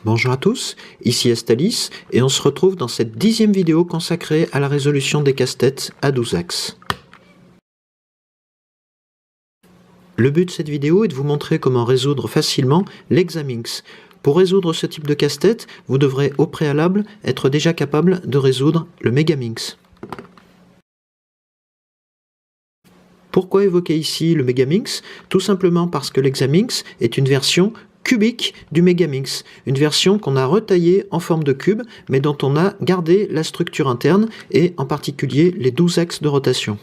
Bonjour à tous, ici Astalis et on se retrouve dans cette 10e vidéo consacrée à la résolution des casse-têtes à 12 axes. Le but de cette vidéo est de vous montrer comment résoudre facilement l'Hexaminx. Pour résoudre ce type de casse-tête, vous devrez au préalable être déjà capable de résoudre le Megaminx. Pourquoi évoquer ici le Megaminx? Tout simplement parce que l'Hexaminx est une version cubique du Megaminx, une version qu'on a retaillée en forme de cube, mais dont on a gardé la structure interne et en particulier les 12 axes de rotation.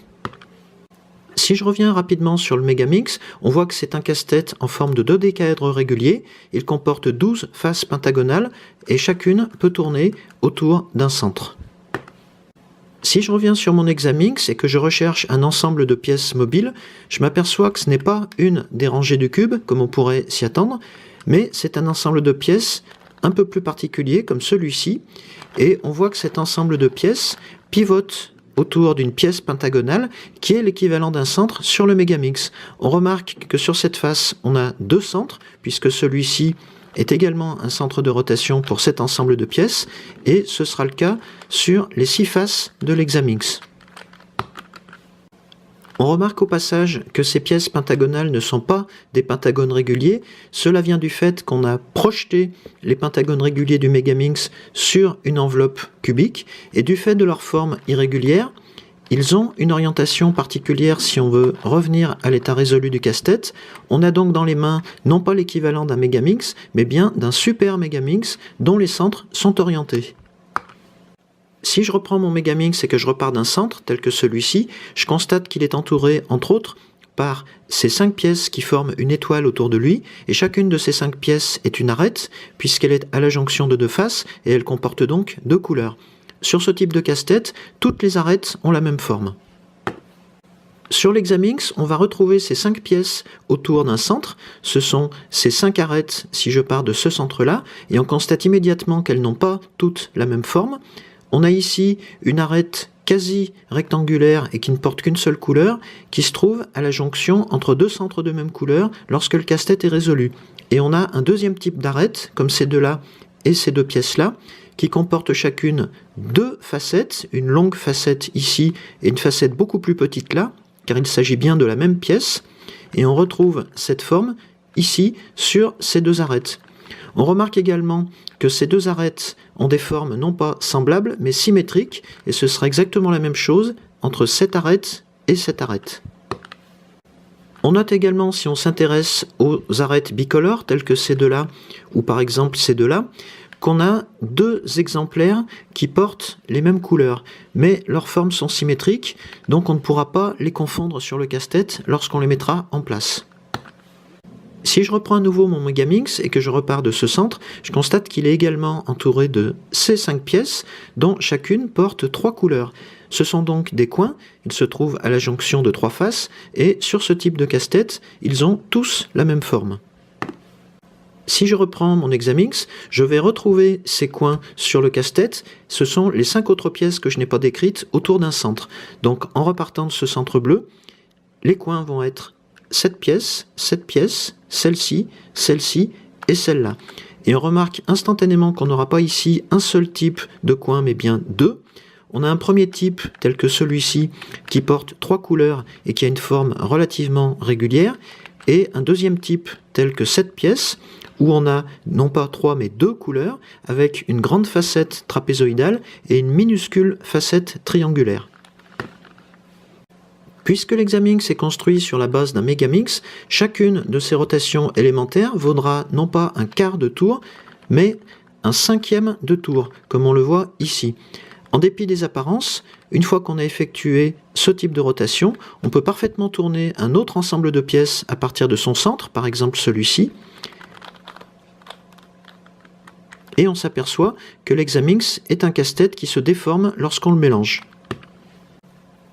Si je reviens rapidement sur le Megaminx, on voit que c'est un casse-tête en forme de dodécaèdre régulier. Il comporte 12 faces pentagonales et chacune peut tourner autour d'un centre. Si je reviens sur mon Hexaminx et que je recherche un ensemble de pièces mobiles, je m'aperçois que ce n'est pas une des rangées du cube, comme on pourrait s'y attendre, mais c'est un ensemble de pièces un peu plus particulier, comme celui-ci, et on voit que cet ensemble de pièces pivote autour d'une pièce pentagonale qui est l'équivalent d'un centre sur le Megaminx. On remarque que sur cette face, on a deux centres, puisque celui-ci est également un centre de rotation pour cet ensemble de pièces, et ce sera le cas sur les 6 faces de l'Hexaminx. On remarque au passage que ces pièces pentagonales ne sont pas des pentagones réguliers. Cela vient du fait qu'on a projeté les pentagones réguliers du Megaminx sur une enveloppe cubique, et du fait de leur forme irrégulière, ils ont une orientation particulière si on veut revenir à l'état résolu du casse-tête. On a donc dans les mains non pas l'équivalent d'un Megaminx, mais bien d'un super Megaminx dont les centres sont orientés. Si je reprends mon Megaminx et que je repars d'un centre, tel que celui-ci, je constate qu'il est entouré, entre autres, par ces 5 pièces qui forment une étoile autour de lui, et chacune de ces 5 pièces est une arête, puisqu'elle est à la jonction de 2 faces, et elle comporte donc 2 couleurs. Sur ce type de casse-tête, toutes les arêtes ont la même forme. Sur l'Hexaminx, on va retrouver ces 5 pièces autour d'un centre. Ce sont ces 5 arêtes si je pars de ce centre-là, et on constate immédiatement qu'elles n'ont pas toutes la même forme. On a ici une arête quasi rectangulaire et qui ne porte qu'une seule couleur, qui se trouve à la jonction entre 2 centres de même couleur lorsque le casse-tête est résolu. Et on a un deuxième type d'arête, comme ces deux-là et ces 2 pièces-là, qui comportent chacune 2 facettes, une longue facette ici et une facette beaucoup plus petite là, car il s'agit bien de la même pièce, et on retrouve cette forme ici sur ces 2 arêtes. On remarque également que ces 2 arêtes ont des formes non pas semblables, mais symétriques, et ce sera exactement la même chose entre cette arête et cette arête. On note également, si on s'intéresse aux arêtes bicolores, telles que ces 2-là, ou par exemple ces 2-là, qu'on a 2 exemplaires qui portent les mêmes couleurs, mais leurs formes sont symétriques, donc on ne pourra pas les confondre sur le casse-tête lorsqu'on les mettra en place. Si je reprends à nouveau mon Megaminx et que je repars de ce centre, je constate qu'il est également entouré de ces 5 pièces, dont chacune porte 3 couleurs. Ce sont donc des coins, ils se trouvent à la jonction de 3 faces, et sur ce type de casse-tête, ils ont tous la même forme. Si je reprends mon Hexaminx, je vais retrouver ces coins sur le casse-tête. Ce sont les 5 autres pièces que je n'ai pas décrites autour d'un centre. Donc en repartant de ce centre bleu, les coins vont être cette pièce, celle-ci, celle-ci et celle-là. Et on remarque instantanément qu'on n'aura pas ici un seul type de coin, mais bien 2. On a un premier type, tel que celui-ci, qui porte 3 couleurs et qui a une forme relativement régulière, et un deuxième type, tel que cette pièce, où on a non pas 3 mais 2 couleurs, avec une grande facette trapézoïdale et une minuscule facette triangulaire. Puisque l'Hexaminx est construit sur la base d'un Megaminx, chacune de ces rotations élémentaires vaudra non pas un quart de tour, mais un 5e de tour, comme on le voit ici. En dépit des apparences, une fois qu'on a effectué ce type de rotation, on peut parfaitement tourner un autre ensemble de pièces à partir de son centre, par exemple celui-ci, et on s'aperçoit que l'Hexaminx est un casse-tête qui se déforme lorsqu'on le mélange.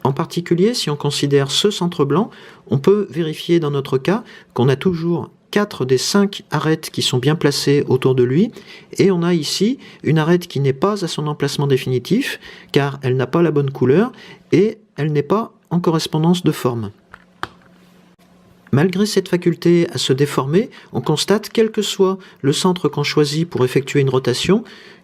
En particulier, si on considère ce centre blanc, on peut vérifier dans notre cas qu'on a toujours 4 des 5 arêtes qui sont bien placées autour de lui, et on a ici une arête qui n'est pas à son emplacement définitif, car elle n'a pas la bonne couleur, et elle n'est pas en correspondance de forme. Malgré cette faculté à se déformer, on constate, quel que soit le centre qu'on choisit pour effectuer une rotation,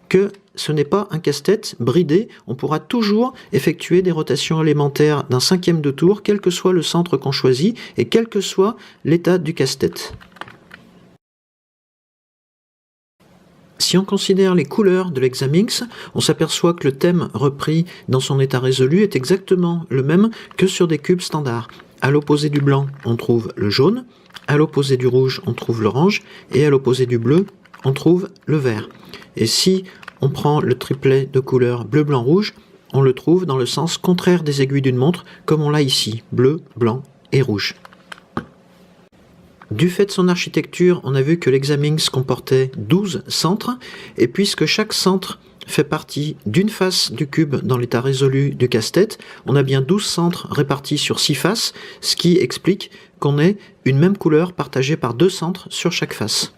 que ce n'est pas un casse-tête bridé, on pourra toujours effectuer des rotations élémentaires d'un cinquième de tour, quel que soit le centre qu'on choisit et quel que soit l'état du casse-tête. Si on considère les couleurs de l'Hexaminx, on s'aperçoit que le thème repris dans son état résolu est exactement le même que sur des cubes standards. À l'opposé du blanc, on trouve le jaune, à l'opposé du rouge, on trouve l'orange, et à l'opposé du bleu, on trouve le vert. Et si on prend le triplet de couleurs bleu, blanc, rouge, on le trouve dans le sens contraire des aiguilles d'une montre, comme on l'a ici, bleu, blanc et rouge. Du fait de son architecture, on a vu que l'Hexaminx comportait 12 centres, et puisque chaque centre fait partie d'une face du cube dans l'état résolu du casse-tête, on a bien 12 centres répartis sur 6 faces, ce qui explique qu'on ait une même couleur partagée par 2 centres sur chaque face.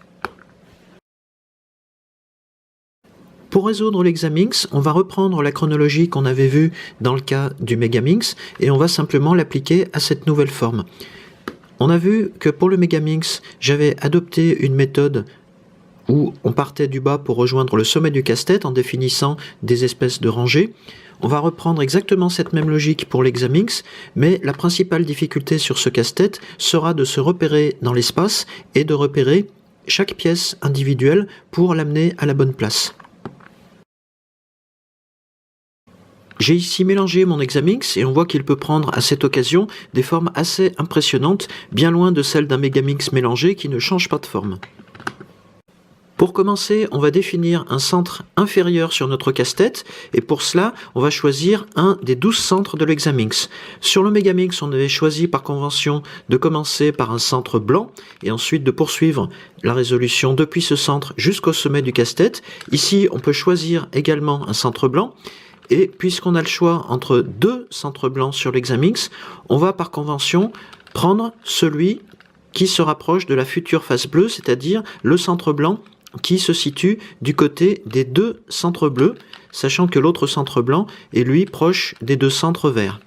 Pour résoudre l'Hexaminx, on va reprendre la chronologie qu'on avait vue dans le cas du Megaminx, et on va simplement l'appliquer à cette nouvelle forme. On a vu que pour le Megaminx, j'avais adopté une méthode où on partait du bas pour rejoindre le sommet du casse-tête en définissant des espèces de rangées. On va reprendre exactement cette même logique pour l'Hexaminx, mais la principale difficulté sur ce casse-tête sera de se repérer dans l'espace et de repérer chaque pièce individuelle pour l'amener à la bonne place. J'ai ici mélangé mon Hexaminx et on voit qu'il peut prendre à cette occasion des formes assez impressionnantes, bien loin de celles d'un Megaminx mélangé qui ne change pas de forme. Pour commencer, on va définir un centre inférieur sur notre casse-tête, et pour cela, on va choisir un des 12 centres de l'Hexaminx. Sur le Megaminx, on avait choisi par convention de commencer par un centre blanc, et ensuite de poursuivre la résolution depuis ce centre jusqu'au sommet du casse-tête. Ici, on peut choisir également un centre blanc, et puisqu'on a le choix entre 2 centres blancs sur l'Hexaminx, on va par convention prendre celui qui se rapproche de la future face bleue, c'est-à-dire le centre blanc qui se situe du côté des 2 centres bleus, sachant que l'autre centre blanc est lui proche des 2 centres verts.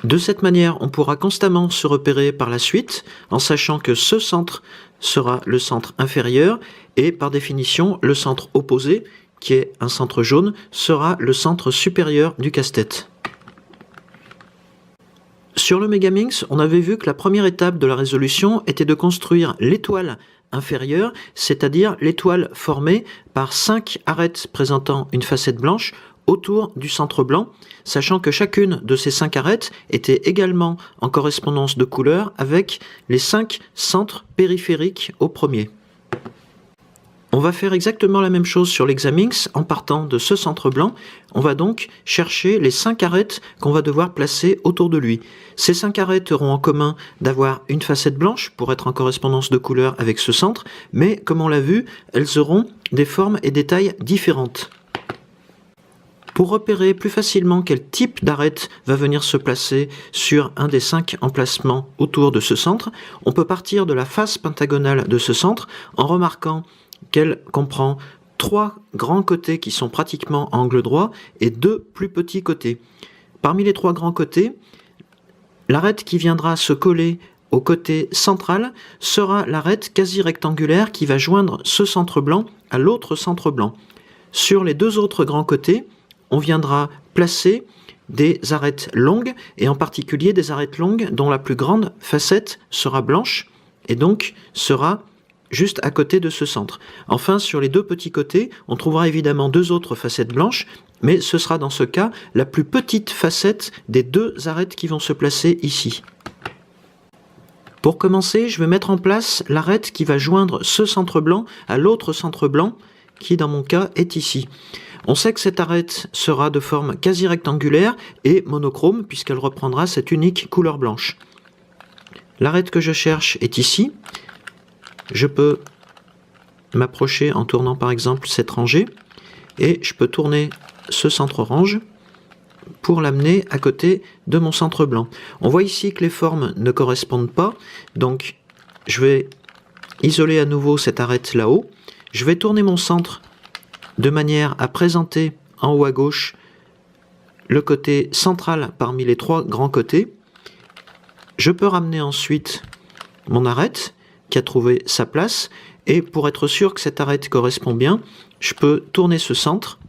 De cette manière, on pourra constamment se repérer par la suite, en sachant que ce centre sera le centre inférieur, et par définition, le centre opposé, qui est un centre jaune, sera le centre supérieur du casse-tête. Sur le Megaminx, on avait vu que la première étape de la résolution était de construire l'étoile inférieure, c'est-à-dire l'étoile formée par 5 arêtes présentant une facette blanche autour du centre blanc, sachant que chacune de ces 5 arêtes était également en correspondance de couleur avec les 5 centres périphériques au premier. On va faire exactement la même chose sur l'Hexaminx en partant de ce centre blanc. On va donc chercher les 5 arêtes qu'on va devoir placer autour de lui. Ces 5 arêtes auront en commun d'avoir une facette blanche pour être en correspondance de couleur avec ce centre, mais comme on l'a vu, elles auront des formes et des tailles différentes. Pour repérer plus facilement quel type d'arête va venir se placer sur un des 5 emplacements autour de ce centre, on peut partir de la face pentagonale de ce centre en remarquant qu'elle comprend 3 grands côtés qui sont pratiquement à angle droit et 2 plus petits côtés. Parmi les 3 grands côtés, l'arête qui viendra se coller au côté central sera l'arête quasi rectangulaire qui va joindre ce centre blanc à l'autre centre blanc. Sur les 2 autres grands côtés, on viendra placer des arêtes longues, et en particulier des arêtes longues dont la plus grande facette sera blanche, et donc sera juste à côté de ce centre. Enfin, sur les 2 petits côtés, on trouvera évidemment 2 autres facettes blanches, mais ce sera dans ce cas la plus petite facette des 2 arêtes qui vont se placer ici. Pour commencer, je vais mettre en place l'arête qui va joindre ce centre blanc à l'autre centre blanc, qui dans mon cas est ici. On sait que cette arête sera de forme quasi rectangulaire et monochrome, puisqu'elle reprendra cette unique couleur blanche. L'arête que je cherche est ici. Je peux m'approcher en tournant par exemple cette rangée, et je peux tourner ce centre orange pour l'amener à côté de mon centre blanc. On voit ici que les formes ne correspondent pas, donc je vais isoler à nouveau cette arête là-haut. Je vais tourner mon centre de manière à présenter en haut à gauche le côté central parmi les 3 grands côtés. Je peux ramener ensuite mon arête qui a trouvé sa place, et pour être sûr que cette arête correspond bien, je peux tourner ce centre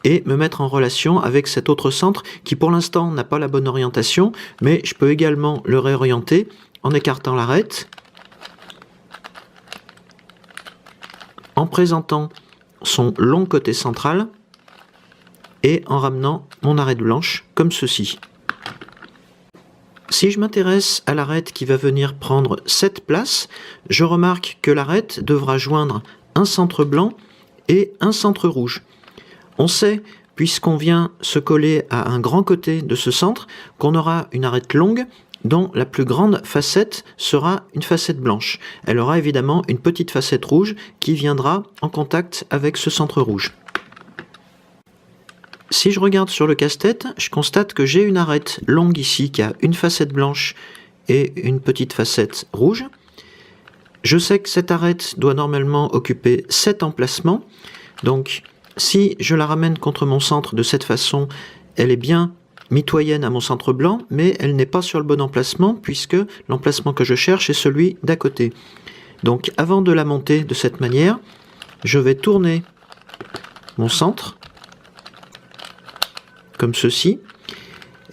et me mettre en relation avec cet autre centre qui pour l'instant n'a pas la bonne orientation, mais je peux également le réorienter en écartant l'arête, en présentant son long côté central et en ramenant mon arête blanche comme ceci. Si je m'intéresse à l'arête qui va venir prendre cette place, je remarque que l'arête devra joindre un centre blanc et un centre rouge. On sait, puisqu'on vient se coller à un grand côté de ce centre, qu'on aura une arête longue dont la plus grande facette sera une facette blanche. Elle aura évidemment une petite facette rouge qui viendra en contact avec ce centre rouge. Si je regarde sur le casse-tête, je constate que j'ai une arête longue ici qui a une facette blanche et une petite facette rouge. Je sais que cette arête doit normalement occuper cet emplacement. Donc si je la ramène contre mon centre de cette façon, elle est bien mitoyenne à mon centre blanc, mais elle n'est pas sur le bon emplacement puisque l'emplacement que je cherche est celui d'à côté. Donc avant de la monter de cette manière, je vais tourner mon centre comme ceci,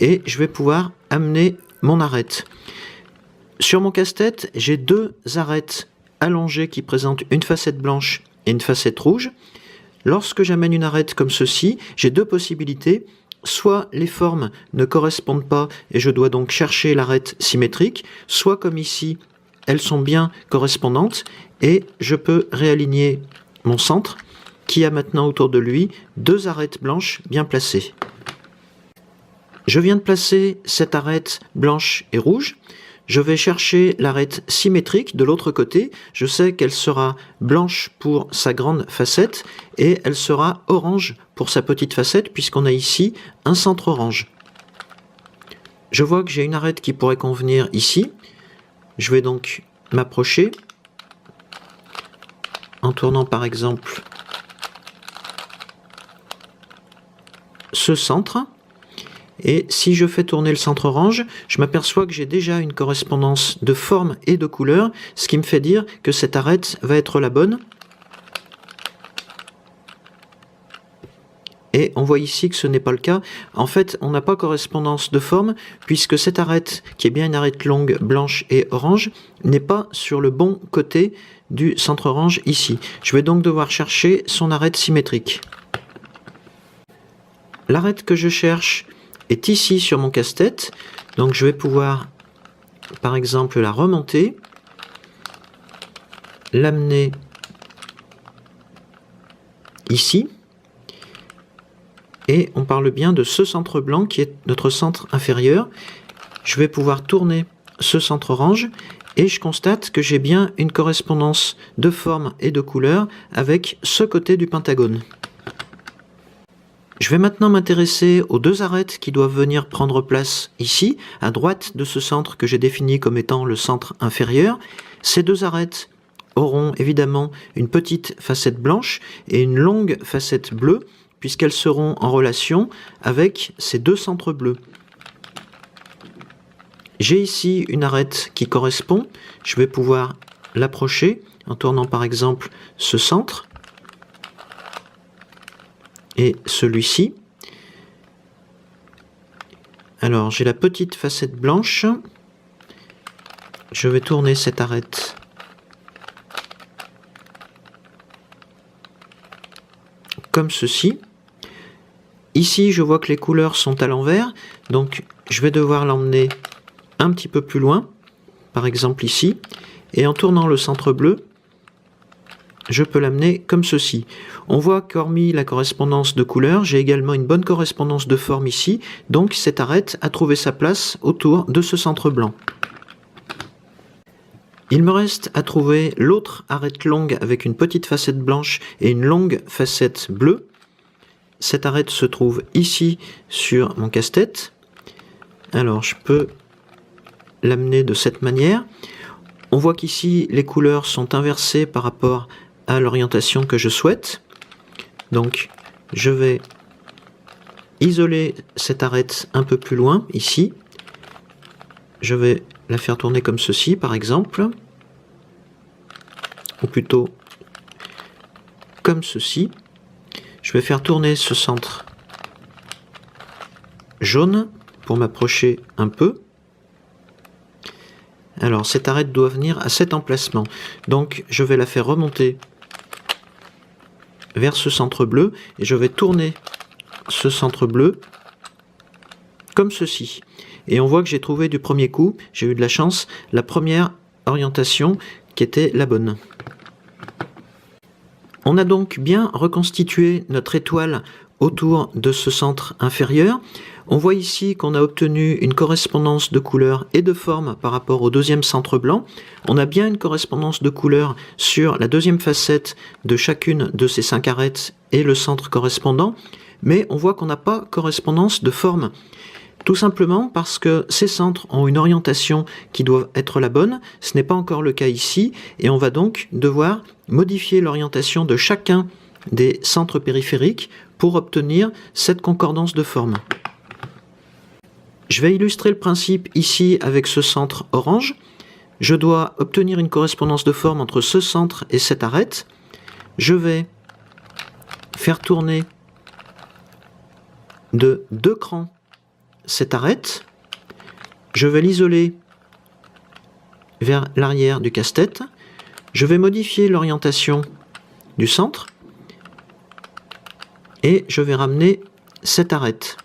et je vais pouvoir amener mon arête. Sur mon casse-tête, j'ai deux arêtes allongées qui présentent une facette blanche et une facette rouge. Lorsque j'amène une arête comme ceci, j'ai deux possibilités. Soit les formes ne correspondent pas et je dois donc chercher l'arête symétrique, soit comme ici, elles sont bien correspondantes et je peux réaligner mon centre qui a maintenant autour de lui deux arêtes blanches bien placées. Je viens de placer cette arête blanche et rouge. Je vais chercher l'arête symétrique de l'autre côté. Je sais qu'elle sera blanche pour sa grande facette et elle sera orange pour sa petite facette puisqu'on a ici un centre orange. Je vois que j'ai une arête qui pourrait convenir ici. Je vais donc m'approcher en tournant par exemple ce centre. Et si je fais tourner le centre orange, je m'aperçois que j'ai déjà une correspondance de forme et de couleur, ce qui me fait dire que cette arête va être la bonne. Et on voit ici que ce n'est pas le cas. En fait, on n'a pas correspondance de forme, puisque cette arête, qui est bien une arête longue, blanche et orange, n'est pas sur le bon côté du centre orange ici. Je vais donc devoir chercher son arête symétrique. L'arête que je cherche est ici sur mon casse-tête, donc je vais pouvoir par exemple la remonter, l'amener ici, et on parle bien de ce centre blanc qui est notre centre inférieur. Je vais pouvoir tourner ce centre orange et je constate que j'ai bien une correspondance de forme et de couleur avec ce côté du pentagone. Je vais maintenant m'intéresser aux deux arêtes qui doivent venir prendre place ici, à droite de ce centre que j'ai défini comme étant le centre inférieur. Ces deux arêtes auront évidemment une petite facette blanche et une longue facette bleue, puisqu'elles seront en relation avec ces deux centres bleus. J'ai ici une arête qui correspond, je vais pouvoir l'approcher en tournant par exemple ce centre et celui-ci. Alors j'ai la petite facette blanche, je vais tourner cette arête comme ceci. Ici je vois que les couleurs sont à l'envers, donc je vais devoir l'emmener un petit peu plus loin, par exemple ici, et en tournant le centre bleu, je peux l'amener comme ceci. On voit qu'hormis la correspondance de couleurs, j'ai également une bonne correspondance de forme ici, donc cette arête a trouvé sa place autour de ce centre blanc. Il me reste à trouver l'autre arête longue avec une petite facette blanche et une longue facette bleue. Cette arête se trouve ici sur mon casse-tête. Alors je peux l'amener de cette manière. On voit qu'ici les couleurs sont inversées par rapport à l'orientation que je souhaite. Donc je vais isoler cette arête un peu plus loin ici je vais la faire tourner comme ceci, par exemple, ou plutôt comme ceci. Je vais faire tourner ce centre jaune pour m'approcher un peu. Alors cette arête doit venir à cet emplacement. Donc je vais la faire remonter vers ce centre bleu et je vais tourner ce centre bleu comme ceci. Et on voit que j'ai trouvé du premier coup, j'ai eu de la chance, la première orientation qui était la bonne. On a donc bien reconstitué notre étoile autour de ce centre inférieur. On voit ici qu'on a obtenu une correspondance de couleur et de forme par rapport au deuxième centre blanc. On a bien une correspondance de couleur sur la deuxième facette de chacune de ces 5 arêtes et le centre correspondant, mais on voit qu'on n'a pas correspondance de forme. Tout simplement parce que ces centres ont une orientation qui doit être la bonne, ce n'est pas encore le cas ici, et on va donc devoir modifier l'orientation de chacun des centres périphériques pour obtenir cette concordance de forme. Je vais illustrer le principe ici avec ce centre orange. Je dois obtenir une correspondance de forme entre ce centre et cette arête. Je vais faire tourner de 2 crans cette arête. Je vais l'isoler vers l'arrière du casse-tête. Je vais modifier l'orientation du centre et je vais ramener cette arête.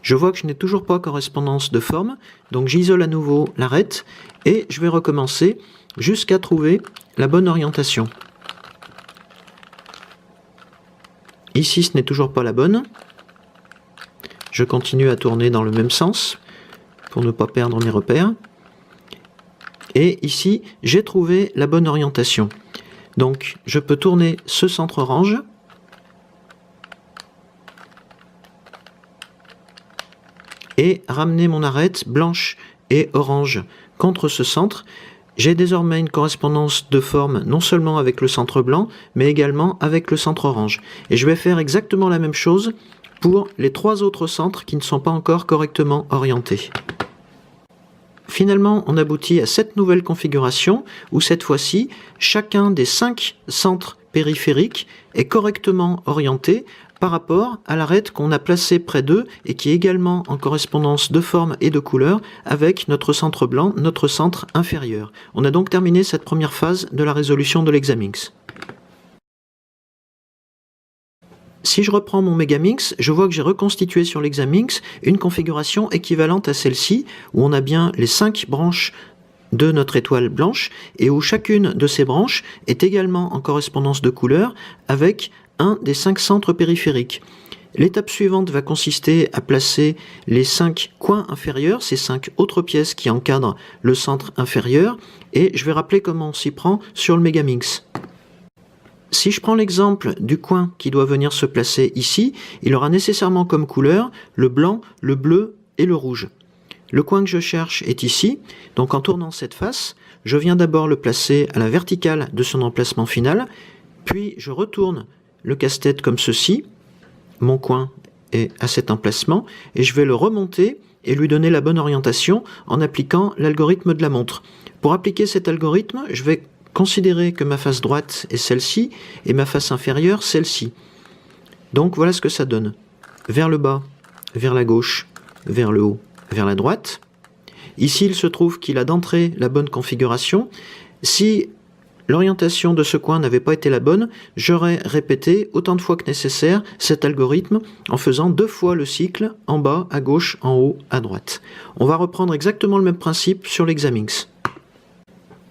Je vois que je n'ai toujours pas correspondance de forme, donc j'isole à nouveau l'arête et je vais recommencer jusqu'à trouver la bonne orientation. Ici, ce n'est toujours pas la bonne. Je continue à tourner dans le même sens pour ne pas perdre mes repères. Et ici, j'ai trouvé la bonne orientation. Donc, je peux tourner ce centre orange et ramener mon arête blanche et orange contre ce centre. J'ai désormais une correspondance de forme non seulement avec le centre blanc, mais également avec le centre orange. Et je vais faire exactement la même chose pour les 3 autres centres qui ne sont pas encore correctement orientés. Finalement, on aboutit à cette nouvelle configuration où cette fois-ci, chacun des 5 centres périphériques est correctement orienté par rapport à l'arête qu'on a placée près d'eux et qui est également en correspondance de forme et de couleur avec notre centre blanc, notre centre inférieur. On a donc terminé cette première phase de la résolution de l'Hexaminx. Si je reprends mon Megaminx, je vois que j'ai reconstitué sur l'Hexaminx une configuration équivalente à celle-ci, où on a bien les 5 branches de notre étoile blanche, et où chacune de ces branches est également en correspondance de couleur avec un des 5 centres périphériques. L'étape suivante va consister à placer les 5 coins inférieurs, ces 5 autres pièces qui encadrent le centre inférieur, et je vais rappeler comment on s'y prend sur le Megaminx. Si je prends l'exemple du coin qui doit venir se placer ici, il aura nécessairement comme couleur le blanc, le bleu et le rouge. Le coin que je cherche est ici, donc en tournant cette face, je viens d'abord le placer à la verticale de son emplacement final, puis je retourne le casse-tête comme ceci, mon coin est à cet emplacement, et je vais le remonter et lui donner la bonne orientation en appliquant l'algorithme de la montre. Pour appliquer cet algorithme, je vais considérer que ma face droite est celle-ci et ma face inférieure celle-ci. Donc voilà ce que ça donne. Vers le bas, vers la gauche, vers le haut, vers la droite. Ici, il se trouve qu'il a d'entrée la bonne configuration. Si l'orientation de ce coin n'avait pas été la bonne, j'aurais répété autant de fois que nécessaire cet algorithme en faisant 2 fois le cycle en bas, à gauche, en haut, à droite. On va reprendre exactement le même principe sur l'Hexaminx.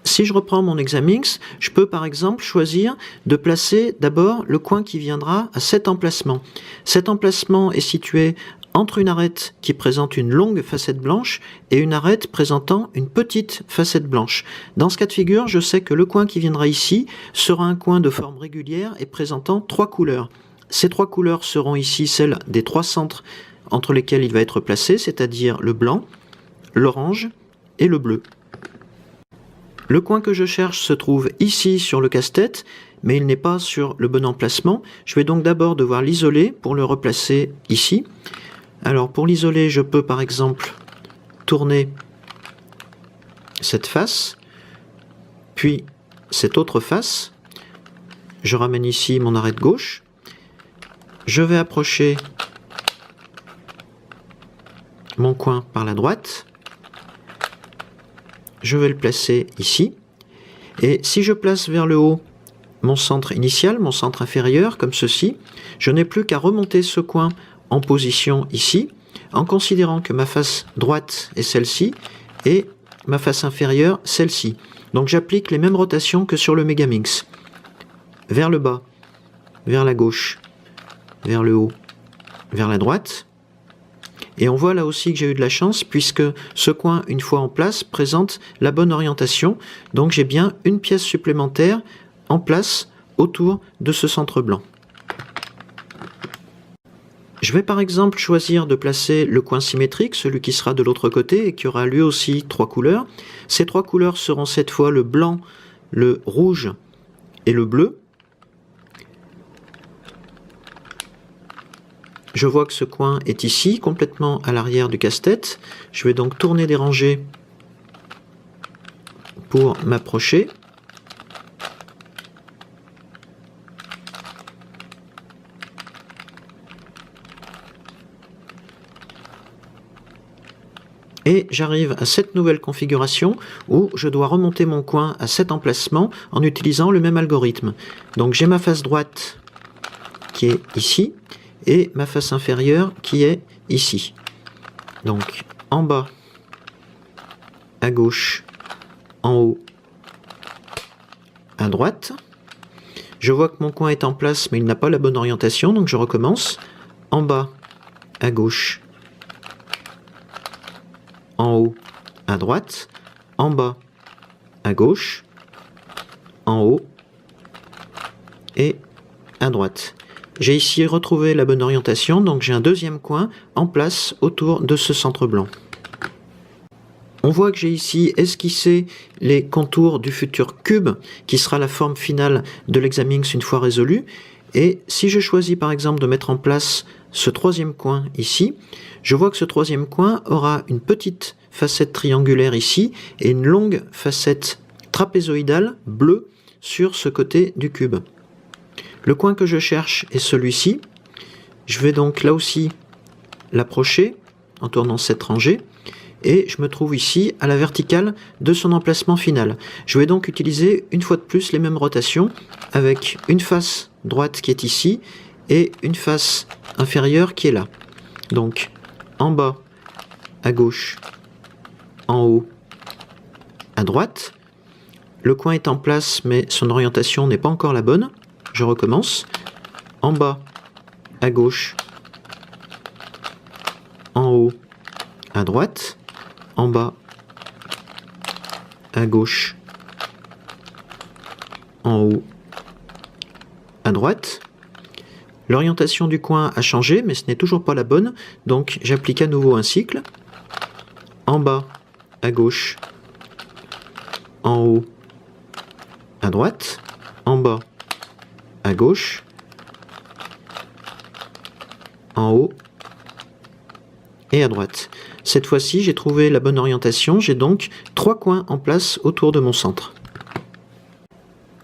Si je reprends mon Hexaminx, je peux par exemple choisir de placer d'abord le coin qui viendra à cet emplacement. Cet emplacement est situé entre une arête qui présente une longue facette blanche et une arête présentant une petite facette blanche. Dans ce cas de figure, je sais que le coin qui viendra ici sera un coin de forme régulière et présentant 3 couleurs. Ces 3 couleurs seront ici celles des 3 centres entre lesquels il va être placé, c'est-à-dire le blanc, l'orange et le bleu. Le coin que je cherche se trouve ici sur le casse-tête, mais il n'est pas sur le bon emplacement. Je vais donc d'abord devoir l'isoler pour le replacer ici. Alors pour l'isoler, je peux par exemple tourner cette face, puis cette autre face. Je ramène ici mon arrêt de gauche. Je vais approcher mon coin par la droite. Je vais le placer ici. Et si je place vers le haut mon centre initial, mon centre inférieur, comme ceci, je n'ai plus qu'à remonter ce coin en position ici, en considérant que ma face droite est celle-ci et ma face inférieure celle-ci. Donc j'applique les mêmes rotations que sur le Megamix. Vers le bas, vers la gauche, vers le haut, vers la droite. Et on voit là aussi que j'ai eu de la chance puisque ce coin, une fois en place, présente la bonne orientation. Donc j'ai bien une pièce supplémentaire en place autour de ce centre blanc. Je vais par exemple choisir de placer le coin symétrique, celui qui sera de l'autre côté et qui aura lui aussi 3 couleurs. Ces 3 couleurs seront cette fois le blanc, le rouge et le bleu. Je vois que ce coin est ici, complètement à l'arrière du casse-tête. Je vais donc tourner des rangées pour m'approcher. Et j'arrive à cette nouvelle configuration où je dois remonter mon coin à cet emplacement en utilisant le même algorithme. Donc j'ai ma face droite qui est ici et ma face inférieure qui est ici. Donc en bas, à gauche, en haut, à droite. Je vois que mon coin est en place mais il n'a pas la bonne orientation, donc je recommence. En bas, à gauche, en haut, à droite, en bas, à gauche, en haut et à droite. J'ai ici retrouvé la bonne orientation, donc j'ai un deuxième coin en place autour de ce centre blanc. On voit que j'ai ici esquissé les contours du futur cube, qui sera la forme finale de l'Hexaminx une fois résolu. Et si je choisis par exemple de mettre en place ce troisième coin ici, je vois que ce troisième coin aura une petite facette triangulaire ici et une longue facette trapézoïdale bleue sur ce côté du cube. Le coin que je cherche est celui-ci. Je vais donc là aussi l'approcher en tournant cette rangée et je me trouve ici à la verticale de son emplacement final. Je vais donc utiliser une fois de plus les mêmes rotations avec une face droite qui est ici et une face inférieure qui est là. Donc en bas, à gauche, en haut, à droite. Le coin est en place mais son orientation n'est pas encore la bonne. Je recommence. En bas, à gauche, en haut, à droite, en bas, à gauche, en haut, à droite. L'orientation du coin a changé, mais ce n'est toujours pas la bonne, donc j'applique à nouveau un cycle. En bas, à gauche, en haut, à droite, en bas, à gauche, en haut et à droite. Cette fois-ci, j'ai trouvé la bonne orientation, j'ai donc 3 coins en place autour de mon centre.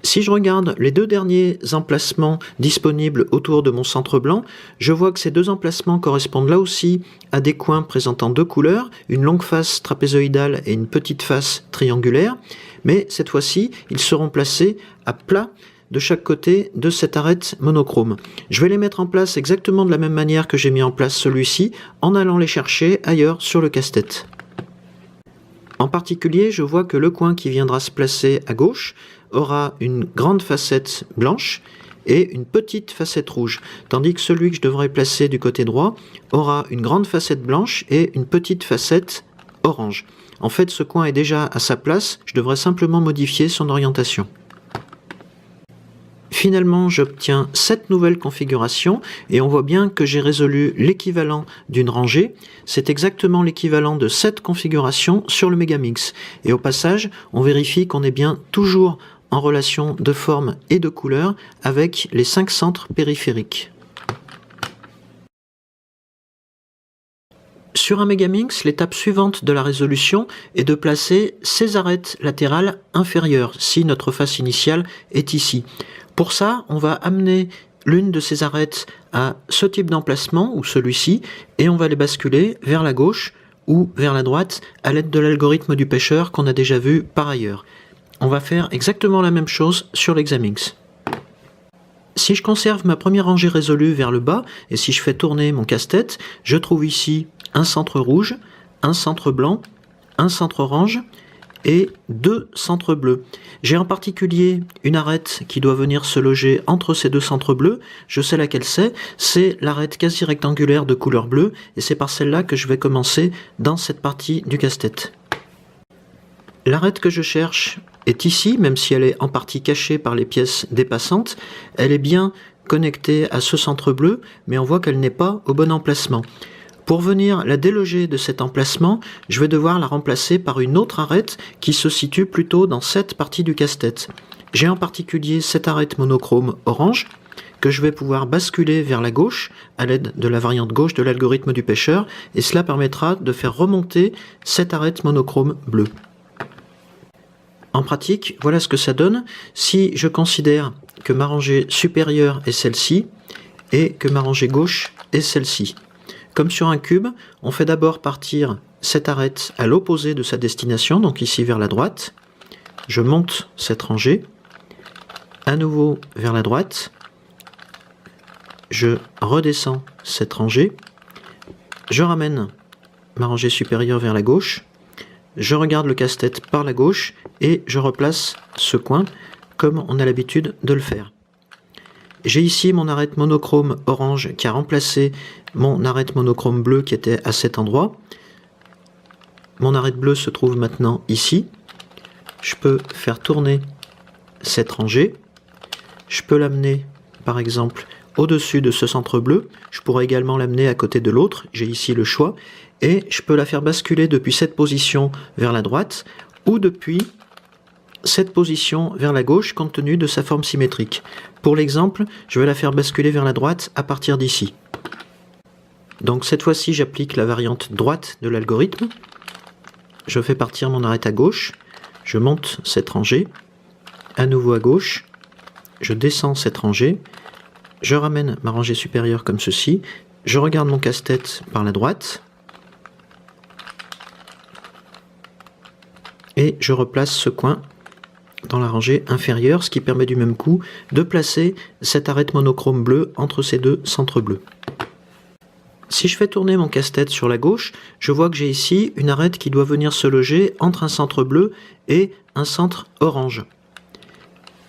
Si je regarde les 2 derniers emplacements disponibles autour de mon centre blanc, je vois que ces 2 emplacements correspondent là aussi à des coins présentant 2 couleurs, une longue face trapézoïdale et une petite face triangulaire, mais cette fois-ci, ils seront placés à plat de chaque côté de cette arête monochrome. Je vais les mettre en place exactement de la même manière que j'ai mis en place celui-ci, en allant les chercher ailleurs sur le casse-tête. En particulier, je vois que le coin qui viendra se placer à gauche aura une grande facette blanche et une petite facette rouge, tandis que celui que je devrais placer du côté droit aura une grande facette blanche et une petite facette orange. En fait, ce coin est déjà à sa place, je devrais simplement modifier son orientation. Finalement, j'obtiens cette nouvelle configuration et on voit bien que j'ai résolu l'équivalent d'une rangée. C'est exactement l'équivalent de cette configuration sur le Megamix. Et au passage, on vérifie qu'on est bien toujours en relation de forme et de couleur avec les 5 centres périphériques. Sur un Megaminx, l'étape suivante de la résolution est de placer ces arêtes latérales inférieures, si notre face initiale est ici. Pour ça, on va amener l'une de ces arêtes à ce type d'emplacement, ou celui-ci, et on va les basculer vers la gauche ou vers la droite à l'aide de l'algorithme du pêcheur qu'on a déjà vu par ailleurs. On va faire exactement la même chose sur l'Hexaminx. Si je conserve ma première rangée résolue vers le bas, et si je fais tourner mon casse-tête, je trouve ici un centre rouge, un centre blanc, un centre orange et 2 centres bleus. J'ai en particulier une arête qui doit venir se loger entre ces 2 centres bleus. Je sais laquelle c'est l'arête quasi rectangulaire de couleur bleue, et c'est par celle-là que je vais commencer dans cette partie du casse-tête. L'arête que je cherche est ici, même si elle est en partie cachée par les pièces dépassantes. Elle est bien connectée à ce centre bleu, mais on voit qu'elle n'est pas au bon emplacement. Pour venir la déloger de cet emplacement, je vais devoir la remplacer par une autre arête qui se situe plutôt dans cette partie du casse-tête. J'ai en particulier cette arête monochrome orange que je vais pouvoir basculer vers la gauche à l'aide de la variante gauche de l'algorithme du pêcheur, et cela permettra de faire remonter cette arête monochrome bleue. En pratique, voilà ce que ça donne si je considère que ma rangée supérieure est celle-ci et que ma rangée gauche est celle-ci. Comme sur un cube, on fait d'abord partir cette arête à l'opposé de sa destination, donc ici vers la droite. Je monte cette rangée, à nouveau vers la droite. Je redescends cette rangée. Je ramène ma rangée supérieure vers la gauche. Je regarde le casse-tête par la gauche et je replace ce coin comme on a l'habitude de le faire. J'ai ici mon arête monochrome orange qui a remplacé mon arête monochrome bleu qui était à cet endroit. Mon arête bleue se trouve maintenant ici. Je peux faire tourner cette rangée. Je peux l'amener par exemple au-dessus de ce centre bleu. Je pourrais également l'amener à côté de l'autre. J'ai ici le choix. Et je peux la faire basculer depuis cette position vers la droite ou depuis cette position vers la gauche compte tenu de sa forme symétrique. Pour l'exemple, je vais la faire basculer vers la droite à partir d'ici. Donc cette fois-ci, j'applique la variante droite de l'algorithme. Je fais partir mon arête à gauche. Je monte cette rangée. À nouveau à gauche. Je descends cette rangée. Je ramène ma rangée supérieure comme ceci. Je regarde mon casse-tête par la droite. Et je replace ce coin dans la rangée inférieure, ce qui permet du même coup de placer cette arête monochrome bleue entre ces 2 centres bleus. Si je fais tourner mon casse-tête sur la gauche, je vois que j'ai ici une arête qui doit venir se loger entre un centre bleu et un centre orange.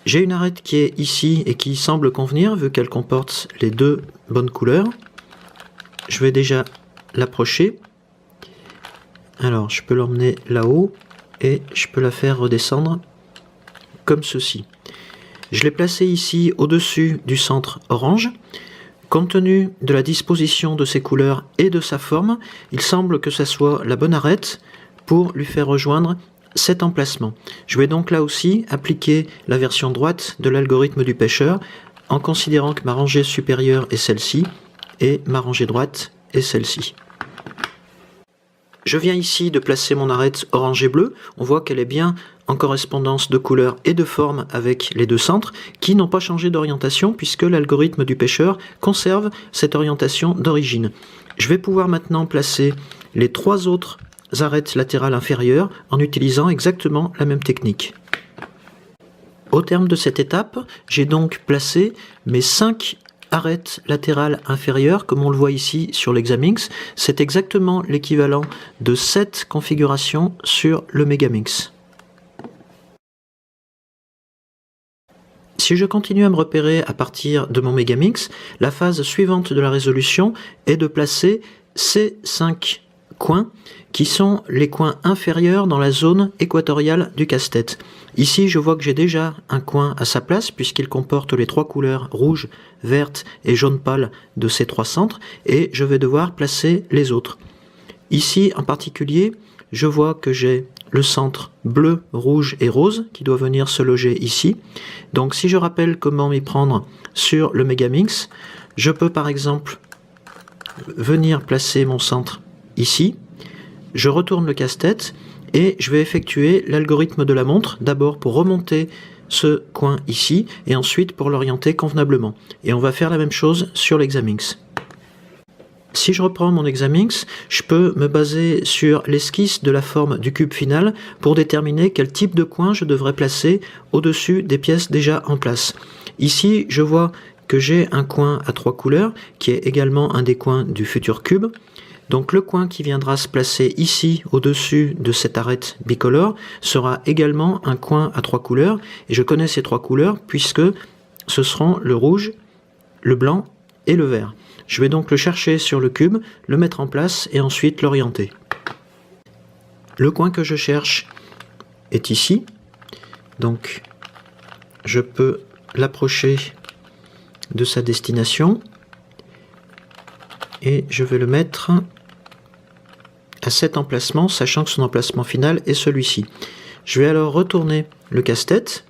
J'ai une arête qui est ici et qui semble convenir vu qu'elle comporte les 2 bonnes couleurs. Je vais déjà l'approcher. Alors je peux l'emmener là-haut et je peux la faire redescendre comme ceci. Je l'ai placé ici au-dessus du centre orange. Compte tenu de la disposition de ses couleurs et de sa forme, il semble que ce soit la bonne arête pour lui faire rejoindre cet emplacement. Je vais donc là aussi appliquer la version droite de l'algorithme du pêcheur en considérant que ma rangée supérieure est celle-ci et ma rangée droite est celle-ci. Je viens ici de placer mon arête orange et bleu. On voit qu'elle est bien en correspondance de couleur et de forme avec les 2 centres qui n'ont pas changé d'orientation puisque l'algorithme du pêcheur conserve cette orientation d'origine. Je vais pouvoir maintenant placer les 3 autres arêtes latérales inférieures en utilisant exactement la même technique. Au terme de cette étape, j'ai donc placé mes 5 arête latérale inférieure, comme on le voit ici sur l'Hexaminx. C'est exactement l'équivalent de 7 configurations sur le Megaminx. Si je continue à me repérer à partir de mon Megaminx, la phase suivante de la résolution est de placer ces 5 coins qui sont les coins inférieurs dans la zone équatoriale du casse-tête. Ici, je vois que j'ai déjà un coin à sa place puisqu'il comporte les 3 couleurs rouge, verte et jaune pâle de ces 3 centres et je vais devoir placer les autres. Ici, en particulier, je vois que j'ai le centre bleu, rouge et rose qui doit venir se loger ici. Donc si je rappelle comment m'y prendre sur le Megaminx, je peux par exemple venir placer mon centre ici, je retourne le casse-tête et je vais effectuer l'algorithme de la montre, d'abord pour remonter ce coin ici, et ensuite pour l'orienter convenablement. Et on va faire la même chose sur l'Hexaminx. Si je reprends mon Hexaminx, je peux me baser sur l'esquisse de la forme du cube final pour déterminer quel type de coin je devrais placer au-dessus des pièces déjà en place. Ici, je vois que j'ai un coin à 3 couleurs, qui est également un des coins du futur cube. Donc le coin qui viendra se placer ici au-dessus de cette arête bicolore sera également un coin à 3 couleurs, et je connais ces 3 couleurs puisque ce seront le rouge, le blanc et le vert. Je vais donc le chercher sur le cube, le mettre en place et ensuite l'orienter. Le coin que je cherche est ici, donc je peux l'approcher de sa destination et je vais le mettre à cet emplacement, sachant que son emplacement final est celui-ci. Je vais alors retourner le casse-tête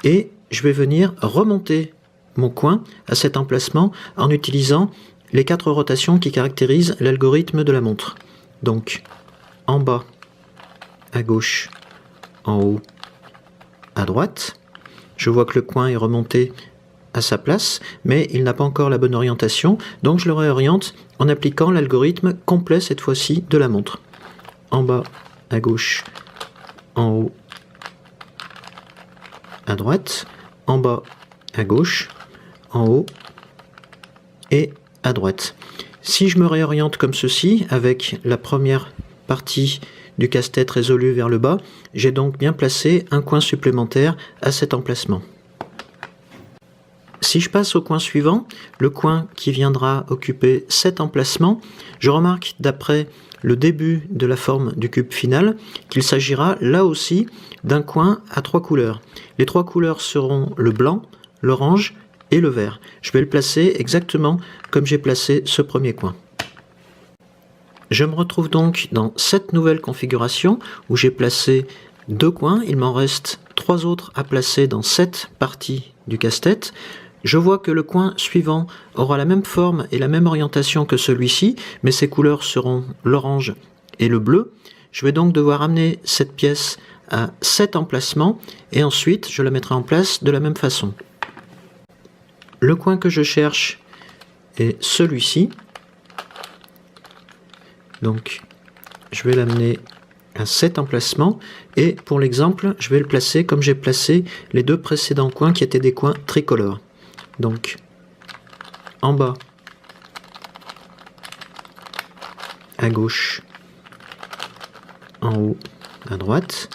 et je vais venir remonter mon coin à cet emplacement en utilisant les 4 rotations qui caractérisent l'algorithme de la montre. Donc en bas, à gauche, en haut, à droite. Je vois que le coin est remonté à sa place, mais il n'a pas encore la bonne orientation, donc je le réoriente en appliquant l'algorithme complet cette fois-ci de la montre. En bas, à gauche, en haut, à droite, en bas, à gauche, en haut et à droite. Si je me réoriente comme ceci, avec la première partie du casse-tête résolu vers le bas, j'ai donc bien placé un coin supplémentaire à cet emplacement. Si je passe au coin suivant, le coin qui viendra occuper cet emplacement, je remarque d'après le début de la forme du cube final qu'il s'agira là aussi d'un coin à 3 couleurs. Les 3 couleurs seront le blanc, l'orange et le vert. Je vais le placer exactement comme j'ai placé ce premier coin. Je me retrouve donc dans cette nouvelle configuration où j'ai placé 2 coins. Il m'en reste 3 autres à placer dans cette partie du casse-tête. Je vois que le coin suivant aura la même forme et la même orientation que celui-ci, mais ses couleurs seront l'orange et le bleu. Je vais donc devoir amener cette pièce à cet emplacement et ensuite je la mettrai en place de la même façon. Le coin que je cherche est celui-ci. Donc je vais l'amener à cet emplacement et pour l'exemple, je vais le placer comme j'ai placé les 2 précédents coins qui étaient des coins tricolores. Donc, en bas, à gauche, en haut, à droite,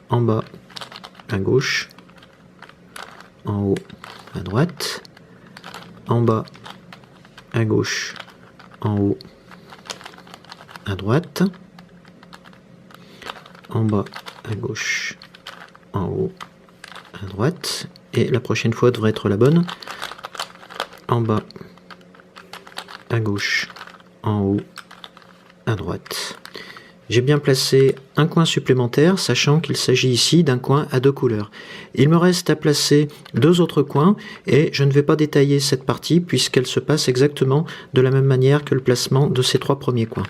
en bas, à gauche, en haut, à droite, en bas, à gauche, en haut, à droite, en bas, à gauche, en haut, à droite, et la prochaine fois devrait être la bonne. En bas, à gauche, en haut, à droite. J'ai bien placé un coin supplémentaire, sachant qu'il s'agit ici d'un coin à 2 couleurs. Il me reste à placer 2 autres coins, et je ne vais pas détailler cette partie, puisqu'elle se passe exactement de la même manière que le placement de ces 3 premiers coins.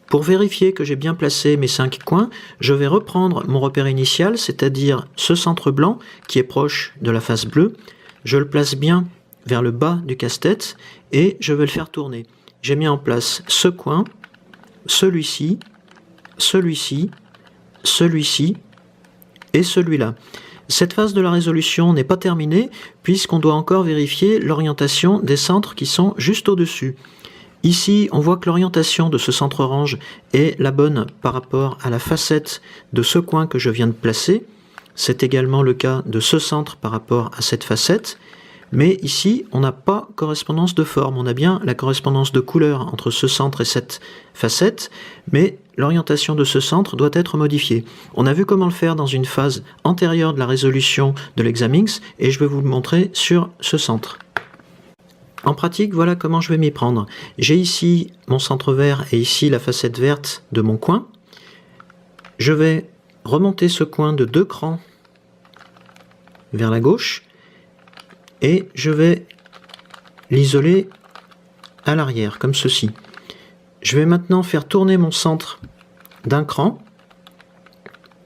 Pour vérifier que j'ai bien placé mes 5 coins, je vais reprendre mon repère initial, c'est-à-dire ce centre blanc qui est proche de la face bleue. Je le place bien vers le bas du casse-tête et je vais le faire tourner. J'ai mis en place ce coin, celui-ci, celui-ci, celui-ci et celui-là. Cette phase de la résolution n'est pas terminée puisqu'on doit encore vérifier l'orientation des centres qui sont juste au-dessus. Ici, on voit que l'orientation de ce centre orange est la bonne par rapport à la facette de ce coin que je viens de placer. C'est également le cas de ce centre par rapport à cette facette. Mais ici, on n'a pas correspondance de forme. On a bien la correspondance de couleur entre ce centre et cette facette, mais l'orientation de ce centre doit être modifiée. On a vu comment le faire dans une phase antérieure de la résolution de l'Hexaminx, et je vais vous le montrer sur ce centre. En pratique, voilà comment je vais m'y prendre. J'ai ici mon centre vert et ici la facette verte de mon coin. Je vais remonter ce coin de 2 crans vers la gauche et je vais l'isoler à l'arrière, comme ceci. Je vais maintenant faire tourner mon centre d'un cran,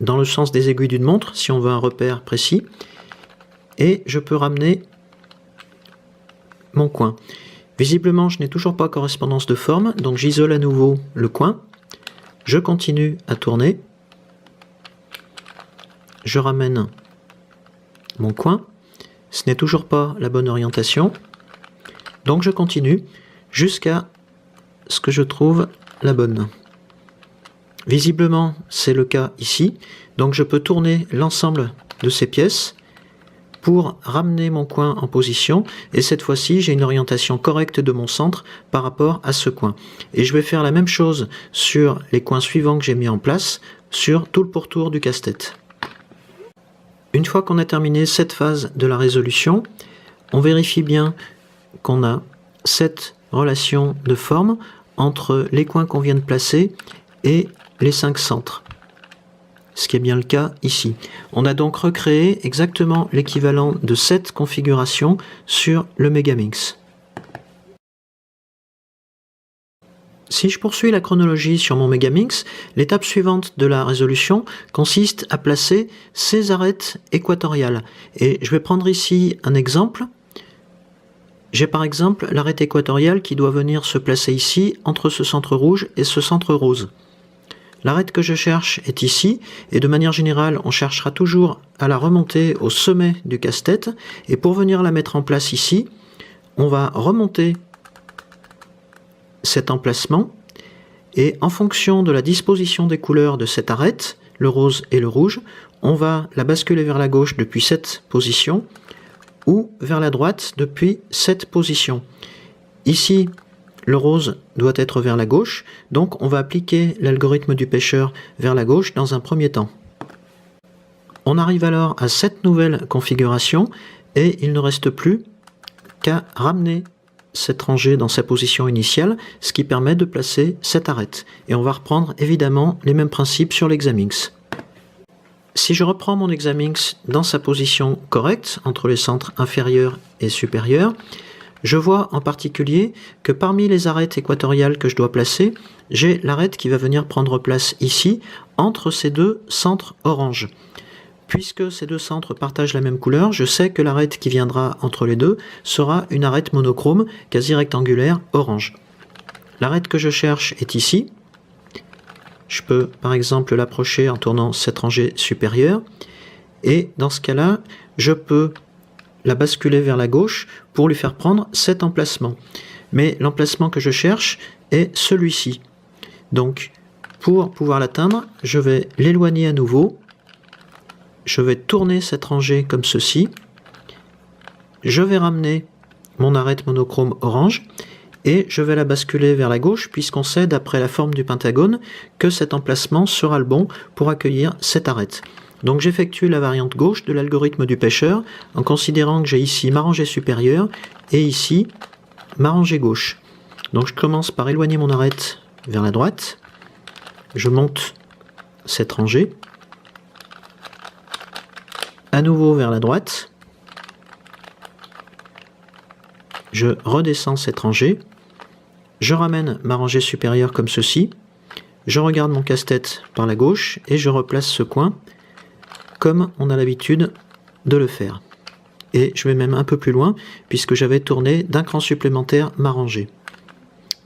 dans le sens des aiguilles d'une montre, si on veut un repère précis, et je peux ramener mon coin. Visiblement, je n'ai toujours pas correspondance de forme, donc j'isole à nouveau le coin, je continue à tourner, je ramène mon coin, ce n'est toujours pas la bonne orientation, donc je continue jusqu'à ce que je trouve la bonne. Visiblement, c'est le cas ici, donc je peux tourner l'ensemble de ces pièces pour ramener mon coin en position, et cette fois-ci j'ai une orientation correcte de mon centre par rapport à ce coin. Et je vais faire la même chose sur les coins suivants que j'ai mis en place, sur tout le pourtour du casse-tête. Une fois qu'on a terminé cette phase de la résolution, on vérifie bien qu'on a cette relation de forme entre les coins qu'on vient de placer et les 5 centres. Ce qui est bien le cas ici. On a donc recréé exactement l'équivalent de cette configuration sur le Megaminx. Si je poursuis la chronologie sur mon Megaminx, l'étape suivante de la résolution consiste à placer ces arêtes équatoriales. Et je vais prendre ici un exemple. J'ai par exemple l'arête équatoriale qui doit venir se placer ici, entre ce centre rouge et ce centre rose. L'arête que je cherche est ici, et de manière générale, on cherchera toujours à la remonter au sommet du casse-tête, et pour venir la mettre en place ici, on va remonter cet emplacement, et en fonction de la disposition des couleurs de cette arête, le rose et le rouge, on va la basculer vers la gauche depuis cette position, ou vers la droite depuis cette position. Ici, le rose doit être vers la gauche, donc on va appliquer l'algorithme du pêcheur vers la gauche dans un premier temps. On arrive alors à cette nouvelle configuration et il ne reste plus qu'à ramener cette rangée dans sa position initiale, ce qui permet de placer cette arête. Et on va reprendre évidemment les mêmes principes sur l'Examinx. Si je reprends mon Examinx dans sa position correcte, entre les centres inférieurs et supérieurs, je vois en particulier que parmi les arêtes équatoriales que je dois placer, j'ai l'arête qui va venir prendre place ici, entre ces deux centres orange. Puisque ces deux centres partagent la même couleur, je sais que l'arête qui viendra entre les deux sera une arête monochrome, quasi rectangulaire, orange. L'arête que je cherche est ici. Je peux par exemple l'approcher en tournant cette rangée supérieure. Et dans ce cas-là, je peux la basculer vers la gauche pour lui faire prendre cet emplacement. Mais l'emplacement que je cherche est celui-ci. Donc, pour pouvoir l'atteindre, je vais l'éloigner à nouveau. Je vais tourner cette rangée comme ceci. Je vais ramener mon arête monochrome orange et je vais la basculer vers la gauche puisqu'on sait, d'après la forme du pentagone, que cet emplacement sera le bon pour accueillir cette arête. Donc j'effectue la variante gauche de l'algorithme du pêcheur en considérant que j'ai ici ma rangée supérieure et ici ma rangée gauche. Donc je commence par éloigner mon arête vers la droite, je monte cette rangée, à nouveau vers la droite, je redescends cette rangée, je ramène ma rangée supérieure comme ceci, je regarde mon casse-tête par la gauche et je replace ce coin comme on a l'habitude de le faire. Et je vais même un peu plus loin, puisque j'avais tourné d'un cran supplémentaire ma rangée.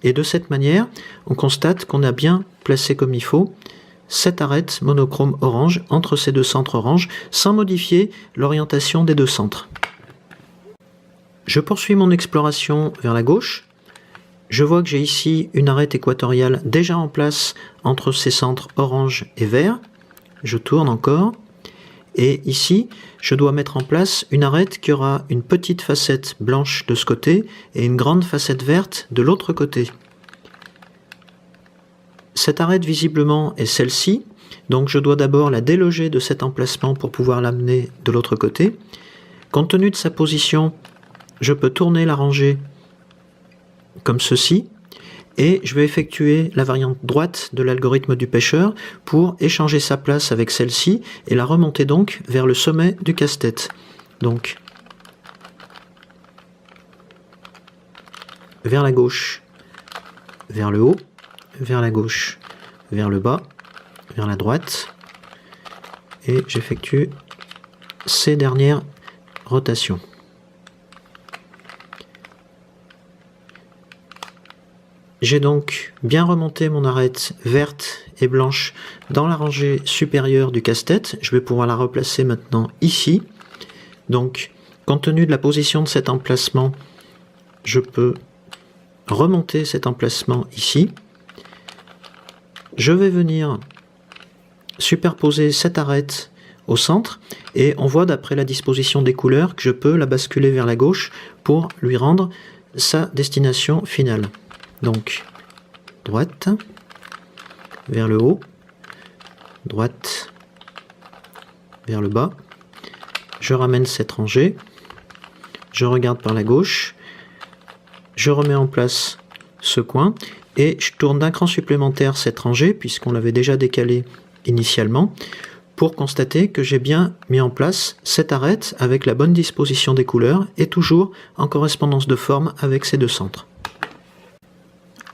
Et de cette manière, on constate qu'on a bien placé comme il faut cette arête monochrome orange entre ces deux centres orange, sans modifier l'orientation des deux centres. Je poursuis mon exploration vers la gauche. Je vois que j'ai ici une arête équatoriale déjà en place entre ces centres orange et vert. Je tourne encore. Et ici, je dois mettre en place une arête qui aura une petite facette blanche de ce côté et une grande facette verte de l'autre côté. Cette arête visiblement est celle-ci, donc je dois d'abord la déloger de cet emplacement pour pouvoir l'amener de l'autre côté. Compte tenu de sa position, je peux tourner la rangée comme ceci. Et je vais effectuer la variante droite de l'algorithme du pêcheur pour échanger sa place avec celle-ci et la remonter donc vers le sommet du casse-tête. Donc, vers la gauche, vers le haut, vers la gauche, vers le bas, vers la droite, et j'effectue ces dernières rotations. J'ai donc bien remonté mon arête verte et blanche dans la rangée supérieure du casse-tête. Je vais pouvoir la replacer maintenant ici. Donc, compte tenu de la position de cet emplacement, je peux remonter cet emplacement ici. Je vais venir superposer cette arête au centre et on voit d'après la disposition des couleurs que je peux la basculer vers la gauche pour lui rendre sa destination finale. Donc, droite, vers le haut, droite, vers le bas. Je ramène cette rangée, je regarde par la gauche, je remets en place ce coin et je tourne d'un cran supplémentaire cette rangée puisqu'on l'avait déjà décalée initialement pour constater que j'ai bien mis en place cette arête avec la bonne disposition des couleurs et toujours en correspondance de forme avec ces deux centres.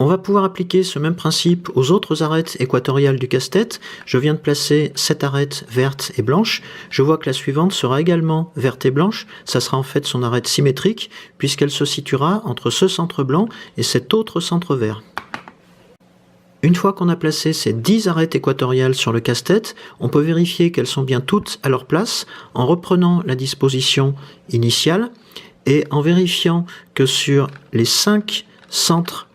On va pouvoir appliquer ce même principe aux autres arêtes équatoriales du casse-tête. Je viens de placer cette arête verte et blanche. Je vois que la suivante sera également verte et blanche. Ça sera en fait son arête symétrique puisqu'elle se situera entre ce centre blanc et cet autre centre vert. Une fois qu'on a placé ces 10 arêtes équatoriales sur le casse-tête, on peut vérifier qu'elles sont bien toutes à leur place en reprenant la disposition initiale et en vérifiant que sur les 5 centres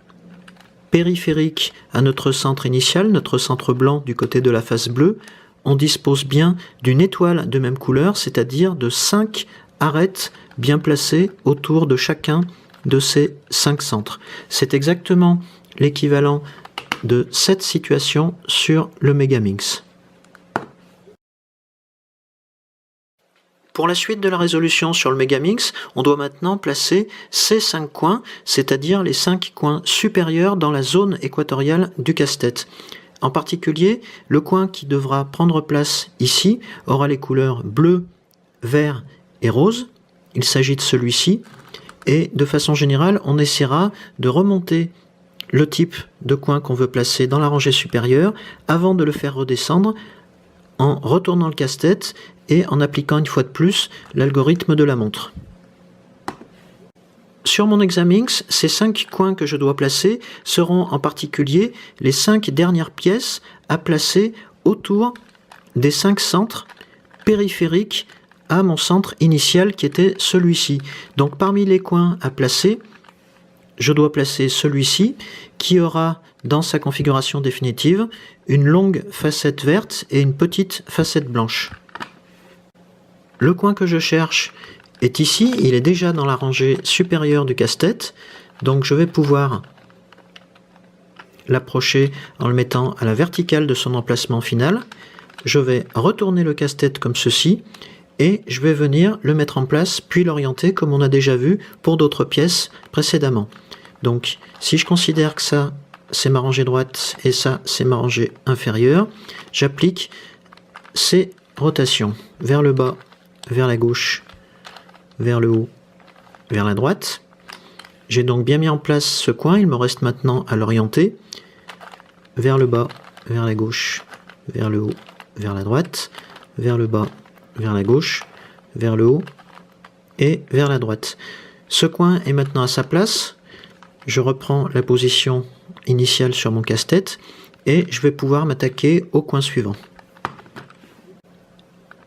périphérique à notre centre initial, notre centre blanc du côté de la face bleue, on dispose bien d'une étoile de même couleur, c'est-à-dire de 5 arêtes bien placées autour de chacun de ces 5 centres. C'est exactement l'équivalent de cette situation sur le Megaminx. Pour la suite de la résolution sur le Megaminx, on doit maintenant placer ces 5 coins, c'est-à-dire les 5 coins supérieurs dans la zone équatoriale du casse-tête. En particulier, le coin qui devra prendre place ici aura les couleurs bleu, vert et rose. Il s'agit de celui-ci. Et de façon générale, on essaiera de remonter le type de coin qu'on veut placer dans la rangée supérieure avant de le faire redescendre en retournant le casse-tête et en appliquant une fois de plus l'algorithme de la montre. Sur mon Examinx, ces 5 coins que je dois placer seront en particulier les 5 dernières pièces à placer autour des 5 centres périphériques à mon centre initial qui était celui-ci. Donc parmi les coins à placer, je dois placer celui-ci qui aura dans sa configuration définitive une longue facette verte et une petite facette blanche. Le coin que je cherche est ici, il est déjà dans la rangée supérieure du casse-tête, donc je vais pouvoir l'approcher en le mettant à la verticale de son emplacement final. Je vais retourner le casse-tête comme ceci et je vais venir le mettre en place puis l'orienter comme on a déjà vu pour d'autres pièces précédemment. Donc si je considère que ça c'est ma rangée droite et ça c'est ma rangée inférieure, j'applique ces rotations vers le bas, vers la gauche, vers le haut, vers la droite. J'ai donc bien mis en place ce coin, il me reste maintenant à l'orienter vers le bas, vers la gauche, vers le haut, vers la droite, vers le bas, vers la gauche, vers le haut et vers la droite. Ce coin est maintenant à sa place. Je reprends la position initiale sur mon casse-tête et je vais pouvoir m'attaquer au coin suivant.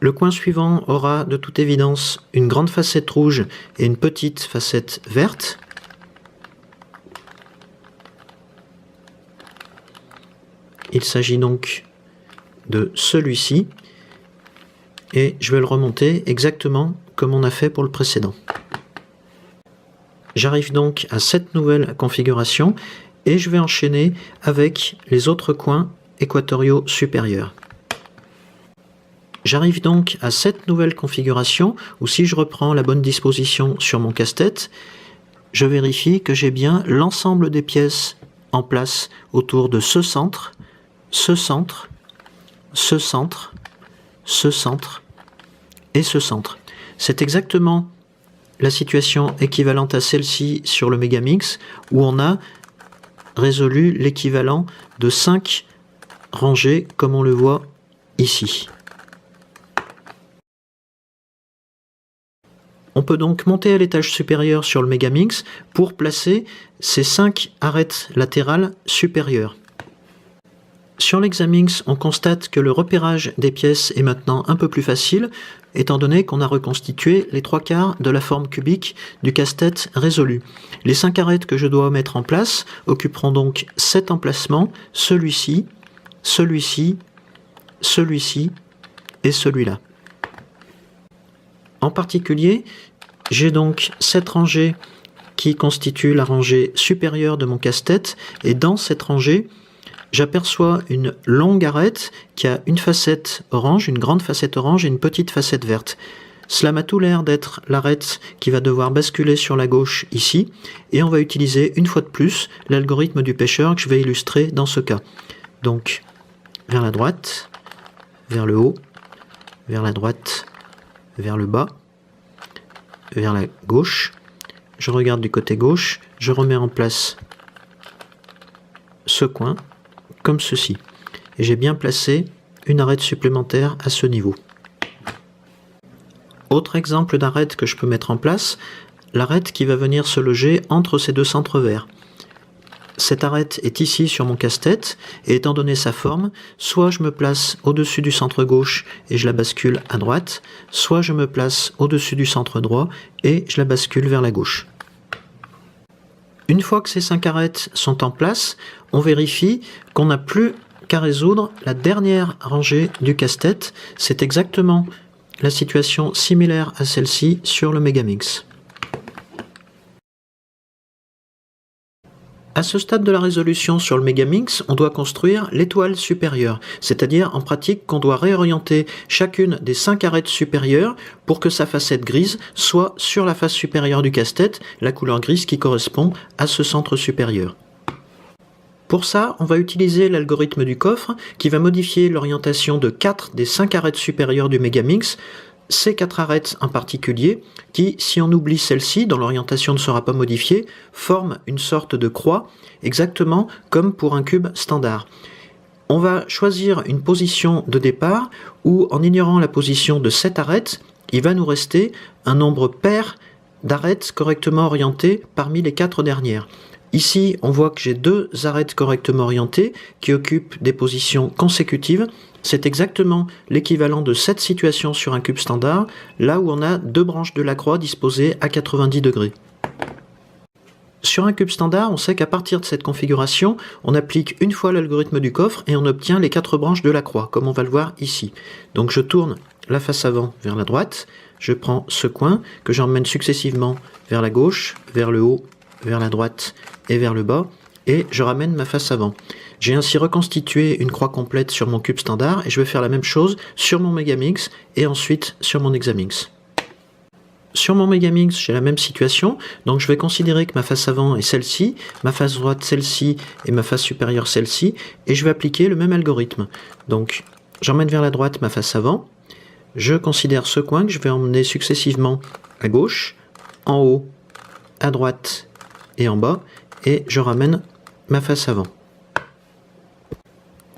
Le coin suivant aura de toute évidence une grande facette rouge et une petite facette verte. Il s'agit donc de celui-ci et je vais le remonter exactement comme on a fait pour le précédent. J'arrive donc à cette nouvelle configuration et je vais enchaîner avec les autres coins équatoriaux supérieurs. J'arrive donc à cette nouvelle configuration où si je reprends la bonne disposition sur mon casse-tête, je vérifie que j'ai bien l'ensemble des pièces en place autour de ce centre, ce centre, ce centre, ce centre et ce centre. C'est exactement la situation équivalente à celle-ci sur le Megaminx où on a résolu l'équivalent de 5 rangées, comme on le voit ici. On peut donc monter à l'étage supérieur sur le Megaminx pour placer ces 5 arêtes latérales supérieures. Sur l'Examinx, on constate que le repérage des pièces est maintenant un peu plus facile, étant donné qu'on a reconstitué les 3/4 de la forme cubique du casse-tête résolu. Les 5 arêtes que je dois mettre en place occuperont donc 7 emplacements, celui-ci, celui-ci, celui-ci et celui-là. En particulier, j'ai donc cette rangée qui constitue la rangée supérieure de mon casse-tête, et dans cette rangée, j'aperçois une longue arête qui a une facette orange, une grande facette orange et une petite facette verte. Cela m'a tout l'air d'être l'arête qui va devoir basculer sur la gauche ici, et on va utiliser une fois de plus l'algorithme du pêcheur que je vais illustrer dans ce cas. Donc, vers la droite, vers le haut, vers la droite, vers le bas, vers la gauche, je regarde du côté gauche, je remets en place ce coin, comme ceci. Et j'ai bien placé une arête supplémentaire à ce niveau. Autre exemple d'arête que je peux mettre en place, l'arête qui va venir se loger entre ces deux centres verts. Cette arête est ici sur mon casse-tête, et étant donné sa forme, soit je me place au-dessus du centre gauche et je la bascule à droite, soit je me place au-dessus du centre droit et je la bascule vers la gauche. Une fois que ces 5 arêtes sont en place, on vérifie qu'on n'a plus qu'à résoudre la dernière rangée du casse-tête. C'est exactement la situation similaire à celle-ci sur le Megaminx. À ce stade de la résolution sur le Megaminx, on doit construire l'étoile supérieure, c'est-à-dire en pratique qu'on doit réorienter chacune des 5 arêtes supérieures pour que sa facette grise soit sur la face supérieure du casse-tête, la couleur grise qui correspond à ce centre supérieur. Pour ça, on va utiliser l'algorithme du coffre qui va modifier l'orientation de 4 des 5 arêtes supérieures du Megaminx, ces 4 arêtes en particulier, qui, si on oublie celle-ci, dont l'orientation ne sera pas modifiée, forment une sorte de croix, exactement comme pour un cube standard. On va choisir une position de départ où, en ignorant la position de cette arête, il va nous rester un nombre pair d'arêtes correctement orientées parmi les 4 dernières. Ici, on voit que j'ai 2 arêtes correctement orientées qui occupent des positions consécutives. C'est exactement l'équivalent de cette situation sur un cube standard, là où on a 2 branches de la croix disposées à 90 degrés. Sur un cube standard, on sait qu'à partir de cette configuration, on applique une fois l'algorithme du coffre et on obtient les 4 branches de la croix, comme on va le voir ici. Donc je tourne la face avant vers la droite, je prends ce coin que j'emmène successivement vers la gauche, vers le haut, vers la droite et vers le bas, et je ramène ma face avant. J'ai ainsi reconstitué une croix complète sur mon cube standard, et je vais faire la même chose sur mon Megaminx et ensuite sur mon Examinx. Sur mon Megaminx, j'ai la même situation, donc je vais considérer que ma face avant est celle-ci, ma face droite celle-ci et ma face supérieure celle-ci, et je vais appliquer le même algorithme. Donc j'emmène vers la droite ma face avant, je considère ce coin que je vais emmener successivement à gauche, en haut, à droite et en bas, et je ramène ma face avant.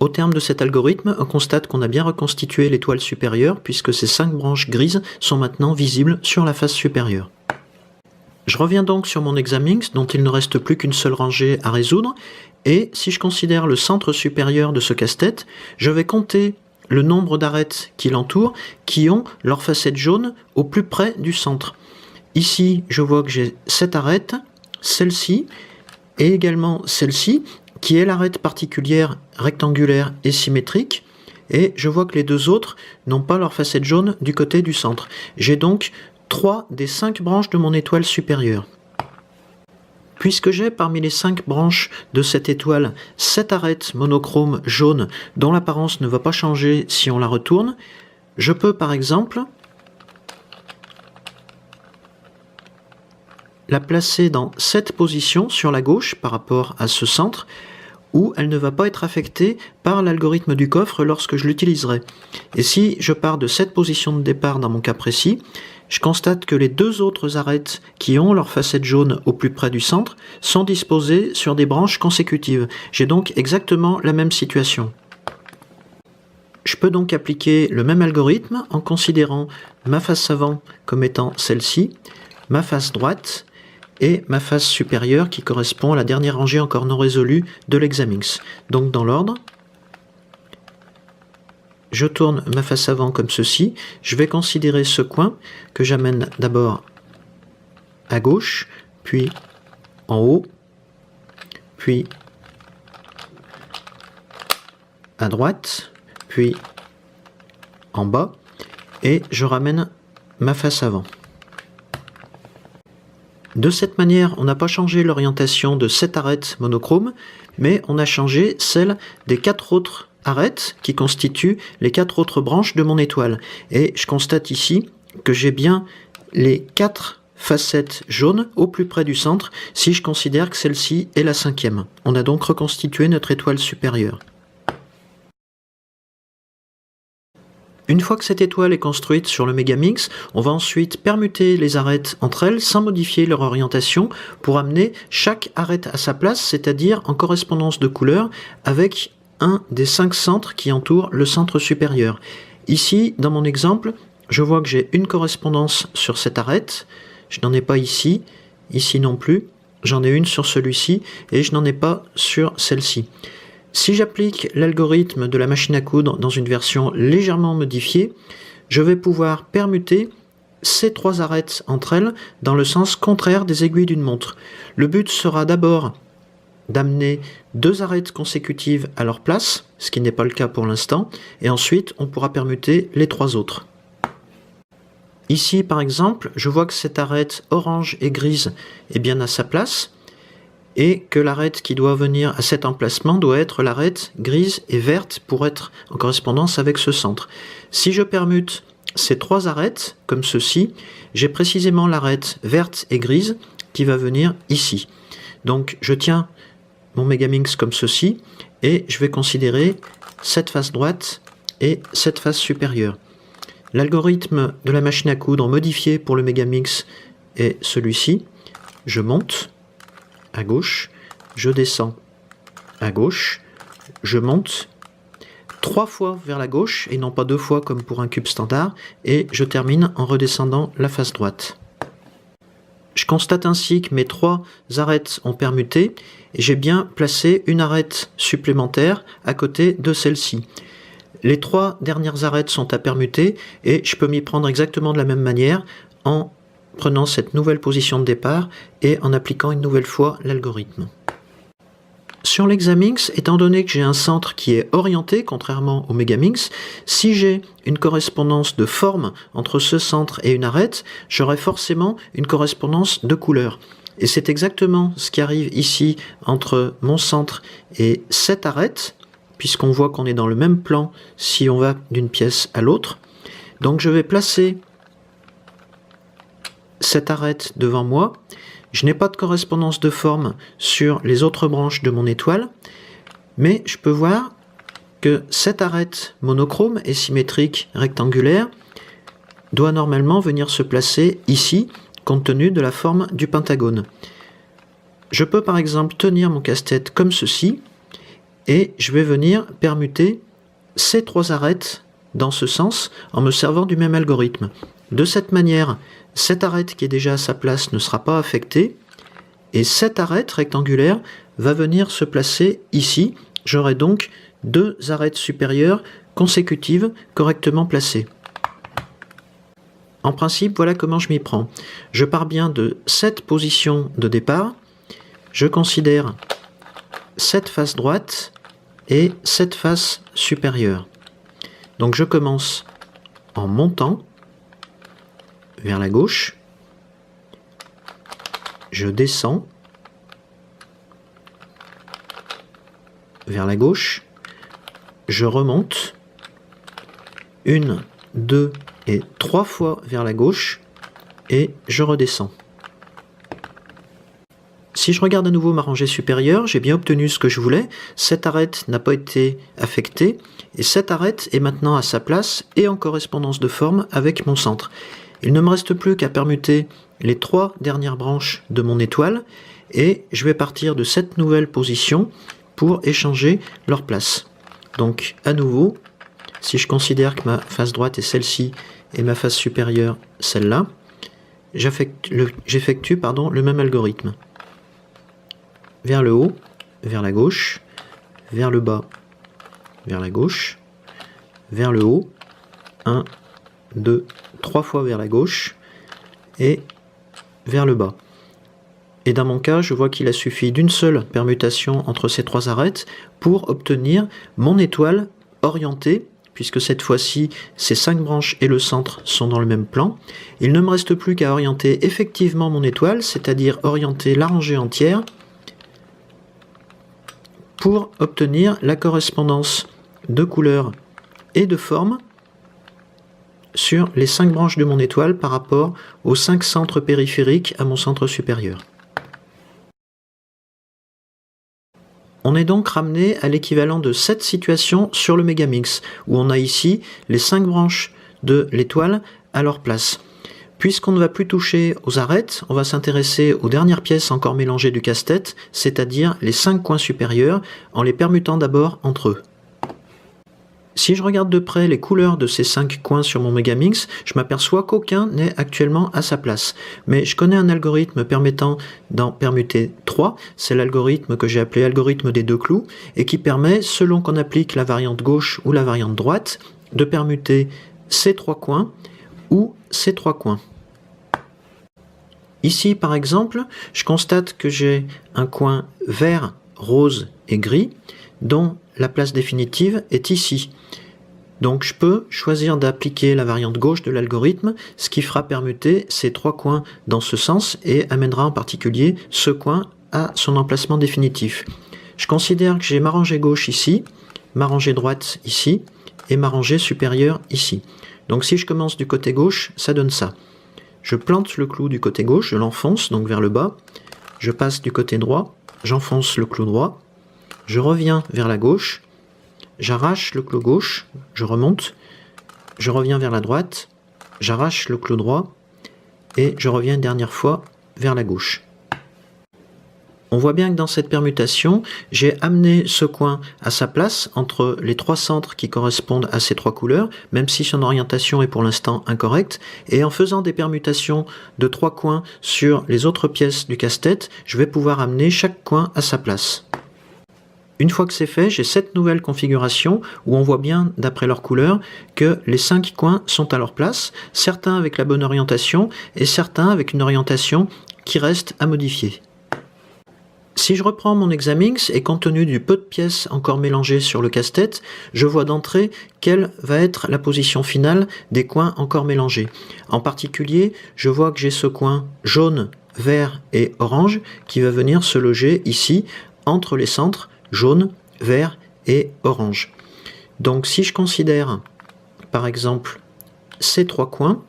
Au terme de cet algorithme, on constate qu'on a bien reconstitué l'étoile supérieure puisque ces 5 branches grises sont maintenant visibles sur la face supérieure. Je reviens donc sur mon Examinx dont il ne reste plus qu'une seule rangée à résoudre, et si je considère le centre supérieur de ce casse-tête, je vais compter le nombre d'arêtes qui l'entourent qui ont leur facette jaune au plus près du centre. Ici, je vois que j'ai 7 arêtes, celle-ci, et également celle-ci, qui est l'arête particulière rectangulaire et symétrique, et je vois que les 2 autres n'ont pas leur facette jaune du côté du centre. J'ai donc 3 des 5 branches de mon étoile supérieure. Puisque j'ai parmi les 5 branches de cette étoile 7 arêtes monochromes jaunes dont l'apparence ne va pas changer si on la retourne, je peux par exemple la placer dans cette position sur la gauche par rapport à ce centre, où elle ne va pas être affectée par l'algorithme du coffre lorsque je l'utiliserai. Et si je pars de cette position de départ dans mon cas précis, je constate que les deux autres arêtes qui ont leur facette jaune au plus près du centre sont disposées sur des branches consécutives. J'ai donc exactement la même situation. Je peux donc appliquer le même algorithme en considérant ma face avant comme étant celle-ci, ma face droite et ma face supérieure qui correspond à la dernière rangée encore non résolue de l'Hexaminx. Donc dans l'ordre, je tourne ma face avant comme ceci. Je vais considérer ce coin que j'amène d'abord à gauche, puis en haut, puis à droite, puis en bas, et je ramène ma face avant. De cette manière, on n'a pas changé l'orientation de cette arête monochrome, mais on a changé celle des 4 autres arêtes qui constituent les 4 autres branches de mon étoile. Et je constate ici que j'ai bien les 4 facettes jaunes au plus près du centre si je considère que celle-ci est la 5e. On a donc reconstitué notre étoile supérieure. Une fois que cette étoile est construite sur le Megaminx, on va ensuite permuter les arêtes entre elles sans modifier leur orientation pour amener chaque arête à sa place, c'est-à-dire en correspondance de couleur avec un des 5 centres qui entourent le centre supérieur. Ici, dans mon exemple, je vois que j'ai une correspondance sur cette arête, je n'en ai pas ici, ici non plus, j'en ai une sur celui-ci et je n'en ai pas sur celle-ci. Si j'applique l'algorithme de la machine à coudre dans une version légèrement modifiée, je vais pouvoir permuter ces 3 arêtes entre elles dans le sens contraire des aiguilles d'une montre. Le but sera d'abord d'amener 2 arêtes consécutives à leur place, ce qui n'est pas le cas pour l'instant, et ensuite on pourra permuter les 3 autres. Ici par exemple, je vois que cette arête orange et grise est bien à sa place, et que l'arête qui doit venir à cet emplacement doit être l'arête grise et verte pour être en correspondance avec ce centre. Si je permute ces 3 arêtes, comme ceci, j'ai précisément l'arête verte et grise qui va venir ici. Donc je tiens mon Megaminx comme ceci, et je vais considérer cette face droite et cette face supérieure. L'algorithme de la machine à coudre modifié pour le Megaminx est celui-ci. Je monte à gauche, je descends à gauche, je monte 3 fois vers la gauche et non pas 2 fois comme pour un cube standard, et je termine en redescendant la face droite. Je constate ainsi que mes 3 arêtes ont permuté et j'ai bien placé une arête supplémentaire à côté de celle-ci. Les 3 dernières arêtes sont à permuter et je peux m'y prendre exactement de la même manière en prenant cette nouvelle position de départ et en appliquant une nouvelle fois l'algorithme. Sur l'Hexaminx, étant donné que j'ai un centre qui est orienté, contrairement au Megaminx, si j'ai une correspondance de forme entre ce centre et une arête, j'aurai forcément une correspondance de couleur. Et c'est exactement ce qui arrive ici entre mon centre et cette arête, puisqu'on voit qu'on est dans le même plan si on va d'une pièce à l'autre. Donc je vais placer cette arête devant moi. Je n'ai pas de correspondance de forme sur les autres branches de mon étoile, mais je peux voir que cette arête monochrome et symétrique rectangulaire doit normalement venir se placer ici, compte tenu de la forme du pentagone. Je peux par exemple tenir mon casse-tête comme ceci, et je vais venir permuter ces 3 arêtes dans ce sens en me servant du même algorithme. De cette manière, cette arête qui est déjà à sa place ne sera pas affectée, et cette arête rectangulaire va venir se placer ici. J'aurai donc 2 arêtes supérieures consécutives correctement placées. En principe, voilà comment je m'y prends. Je pars bien de cette position de départ, je considère cette face droite et cette face supérieure. Donc je commence en montant vers la gauche, je descends vers la gauche, je remonte 1, 2 et 3 fois vers la gauche et je redescends. Si je regarde à nouveau ma rangée supérieure, j'ai bien obtenu ce que je voulais. Cette arête n'a pas été affectée et cette arête est maintenant à sa place et en correspondance de forme avec mon centre. Il ne me reste plus qu'à permuter les 3 dernières branches de mon étoile et je vais partir de cette nouvelle position pour échanger leur place. Donc à nouveau, si je considère que ma face droite est celle-ci et ma face supérieure celle-là, j'effectue le même algorithme. Vers le haut, vers la gauche, vers le bas, vers la gauche, vers le haut, 1, 2, 3 fois vers la gauche et vers le bas. Et dans mon cas, je vois qu'il a suffi d'une seule permutation entre ces 3 arêtes pour obtenir mon étoile orientée, puisque cette fois-ci, ces 5 branches et le centre sont dans le même plan. Il ne me reste plus qu'à orienter effectivement mon étoile, c'est-à-dire orienter la rangée entière, pour obtenir la correspondance de couleur et de forme sur les 5 branches de mon étoile par rapport aux 5 centres périphériques à mon centre supérieur. On est donc ramené à l'équivalent de cette situation sur le Megamix, où on a ici les 5 branches de l'étoile à leur place. Puisqu'on ne va plus toucher aux arêtes, on va s'intéresser aux dernières pièces encore mélangées du casse-tête, c'est-à-dire les 5 coins supérieurs, en les permutant d'abord entre eux. Si je regarde de près les couleurs de ces 5 coins sur mon Megamix, je m'aperçois qu'aucun n'est actuellement à sa place. Mais je connais un algorithme permettant d'en permuter 3, c'est l'algorithme que j'ai appelé algorithme des 2 clous, et qui permet, selon qu'on applique la variante gauche ou la variante droite, de permuter ces 3 coins ou ces 3 coins. Ici, par exemple, je constate que j'ai un coin vert, rose et gris, dont la place définitive est ici. Donc je peux choisir d'appliquer la variante gauche de l'algorithme, ce qui fera permuter ces 3 coins dans ce sens et amènera en particulier ce coin à son emplacement définitif. Je considère que j'ai ma rangée gauche ici, ma rangée droite ici et ma rangée supérieure ici. Donc si je commence du côté gauche, ça donne ça. Je plante le clou du côté gauche, je l'enfonce donc vers le bas, je passe du côté droit, j'enfonce le clou droit, je reviens vers la gauche, j'arrache le clou gauche, je remonte, je reviens vers la droite, j'arrache le clou droit et je reviens une dernière fois vers la gauche. On voit bien que dans cette permutation, j'ai amené ce coin à sa place entre les 3 centres qui correspondent à ces 3 couleurs, même si son orientation est pour l'instant incorrecte, et en faisant des permutations de 3 coins sur les autres pièces du casse-tête, je vais pouvoir amener chaque coin à sa place. Une fois que c'est fait, j'ai cette nouvelle configuration où on voit bien, d'après leur couleur, que les 5 coins sont à leur place, certains avec la bonne orientation et certains avec une orientation qui reste à modifier. Si je reprends mon Examix et compte tenu du peu de pièces encore mélangées sur le casse-tête, je vois d'entrée quelle va être la position finale des coins encore mélangés. En particulier, je vois que j'ai ce coin jaune, vert et orange qui va venir se loger ici entre les centres jaune, vert et orange. Donc si je considère par exemple ces 3 coins,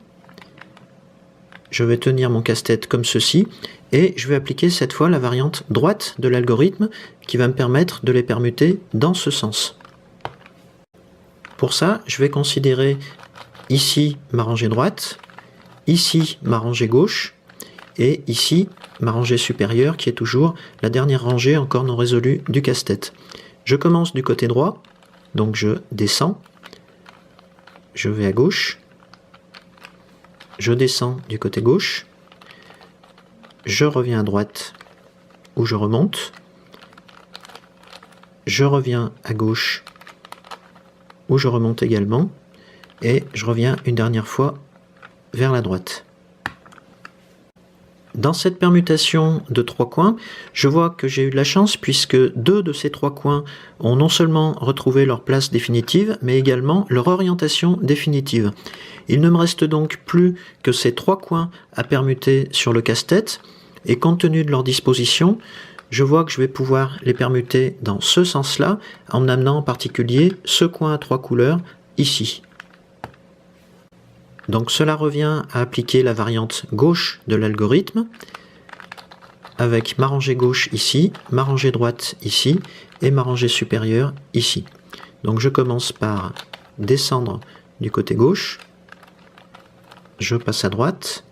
je vais tenir mon casse-tête comme ceci et je vais appliquer cette fois la variante droite de l'algorithme qui va me permettre de les permuter dans ce sens. Pour ça, je vais considérer ici ma rangée droite, ici ma rangée gauche et ici ma rangée supérieure qui est toujours la dernière rangée encore non résolue du casse-tête. Je commence du côté droit, donc je descends, je vais à gauche, je descends du côté gauche, je reviens à droite où je remonte, je reviens à gauche où je remonte également et je reviens une dernière fois vers la droite. Dans cette permutation de 3 coins, je vois que j'ai eu de la chance puisque 2 de ces 3 coins ont non seulement retrouvé leur place définitive, mais également leur orientation définitive. Il ne me reste donc plus que ces 3 coins à permuter sur le casse-tête, et compte tenu de leur disposition, je vois que je vais pouvoir les permuter dans ce sens-là, en amenant en particulier ce coin à 3 couleurs ici. Donc cela revient à appliquer la variante gauche de l'algorithme, avec ma rangée gauche ici, ma rangée droite ici, et ma rangée supérieure ici. Donc je commence par descendre du côté gauche, je passe à droite,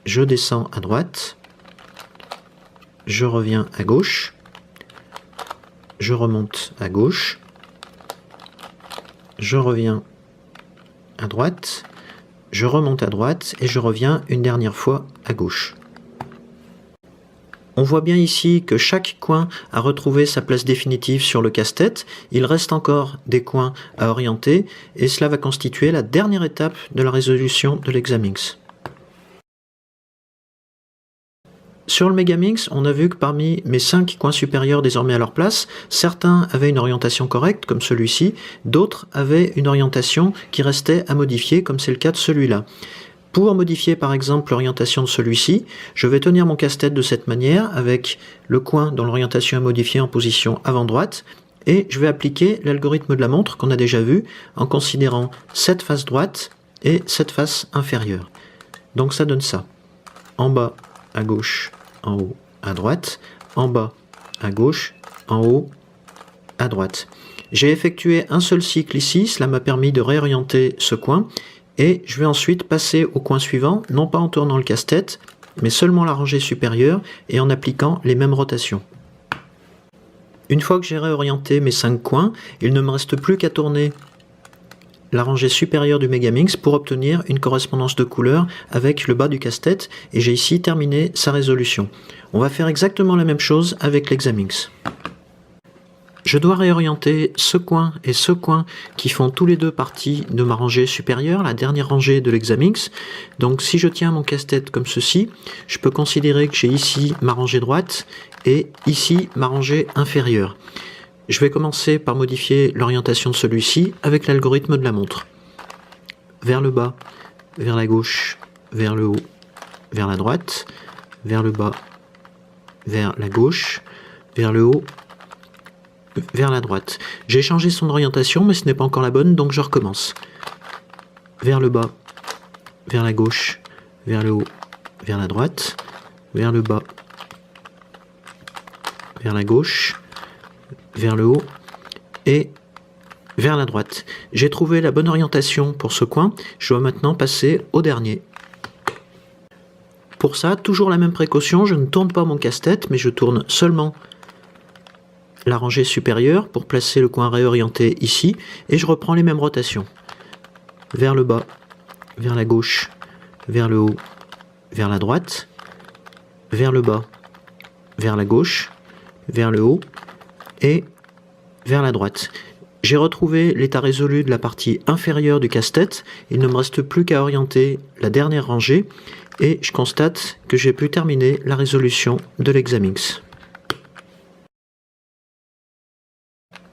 je descends à droite, je reviens à gauche, je remonte à gauche, je reviens à droite, je remonte à droite et je reviens une dernière fois à gauche. On voit bien ici que chaque coin a retrouvé sa place définitive sur le casse-tête. Il reste encore des coins à orienter et cela va constituer la dernière étape de la résolution de l'Hexaminx. Sur le Megaminx, on a vu que parmi mes 5 coins supérieurs désormais à leur place, certains avaient une orientation correcte, comme celui-ci, d'autres avaient une orientation qui restait à modifier, comme c'est le cas de celui-là. Pour modifier par exemple l'orientation de celui-ci, je vais tenir mon casse-tête de cette manière, avec le coin dont l'orientation est modifiée en position avant-droite, et je vais appliquer l'algorithme de la montre qu'on a déjà vu, en considérant cette face droite et cette face inférieure. Donc ça donne ça. En bas, à gauche, en haut, à droite, en bas, à gauche, en haut, à droite. J'ai effectué un seul cycle ici, cela m'a permis de réorienter ce coin, et je vais ensuite passer au coin suivant, non pas en tournant le casse-tête, mais seulement la rangée supérieure et en appliquant les mêmes rotations. Une fois que j'ai réorienté mes 5 coins, il ne me reste plus qu'à tourner la rangée supérieure du Megaminx pour obtenir une correspondance de couleur avec le bas du casse-tête, et j'ai ici terminé sa résolution. On va faire exactement la même chose avec l'Hexaminx. Je dois réorienter ce coin et ce coin qui font tous les deux partie de ma rangée supérieure, la dernière rangée de l'Hexaminx. Donc si je tiens mon casse-tête comme ceci, je peux considérer que j'ai ici ma rangée droite et ici ma rangée inférieure. Je vais commencer par modifier l'orientation de celui-ci avec l'algorithme de la montre. Vers le bas, vers la gauche, vers le haut, vers la droite, vers le bas, vers la gauche, vers le haut, vers la droite. J'ai changé son orientation, mais ce n'est pas encore la bonne, donc je recommence. Vers le bas, vers la gauche, vers le haut, vers la droite, vers le bas, vers la gauche, vers le haut et vers la droite. J'ai trouvé la bonne orientation pour ce coin, je dois maintenant passer au dernier. Pour ça, toujours la même précaution, je ne tourne pas mon casse-tête, mais je tourne seulement la rangée supérieure pour placer le coin réorienté ici, et je reprends les mêmes rotations. Vers le bas, vers la gauche, vers le haut, vers la droite, vers le bas, vers la gauche, vers le haut, et vers la droite. J'ai retrouvé l'état résolu de la partie inférieure du casse-tête, il ne me reste plus qu'à orienter la dernière rangée, et je constate que j'ai pu terminer la résolution de l'Hexaminx.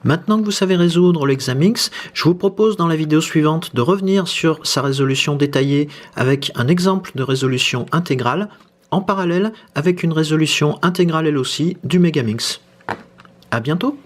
Maintenant que vous savez résoudre l'Hexaminx, je vous propose dans la vidéo suivante de revenir sur sa résolution détaillée avec un exemple de résolution intégrale, en parallèle avec une résolution intégrale elle aussi du Megaminx. À bientôt!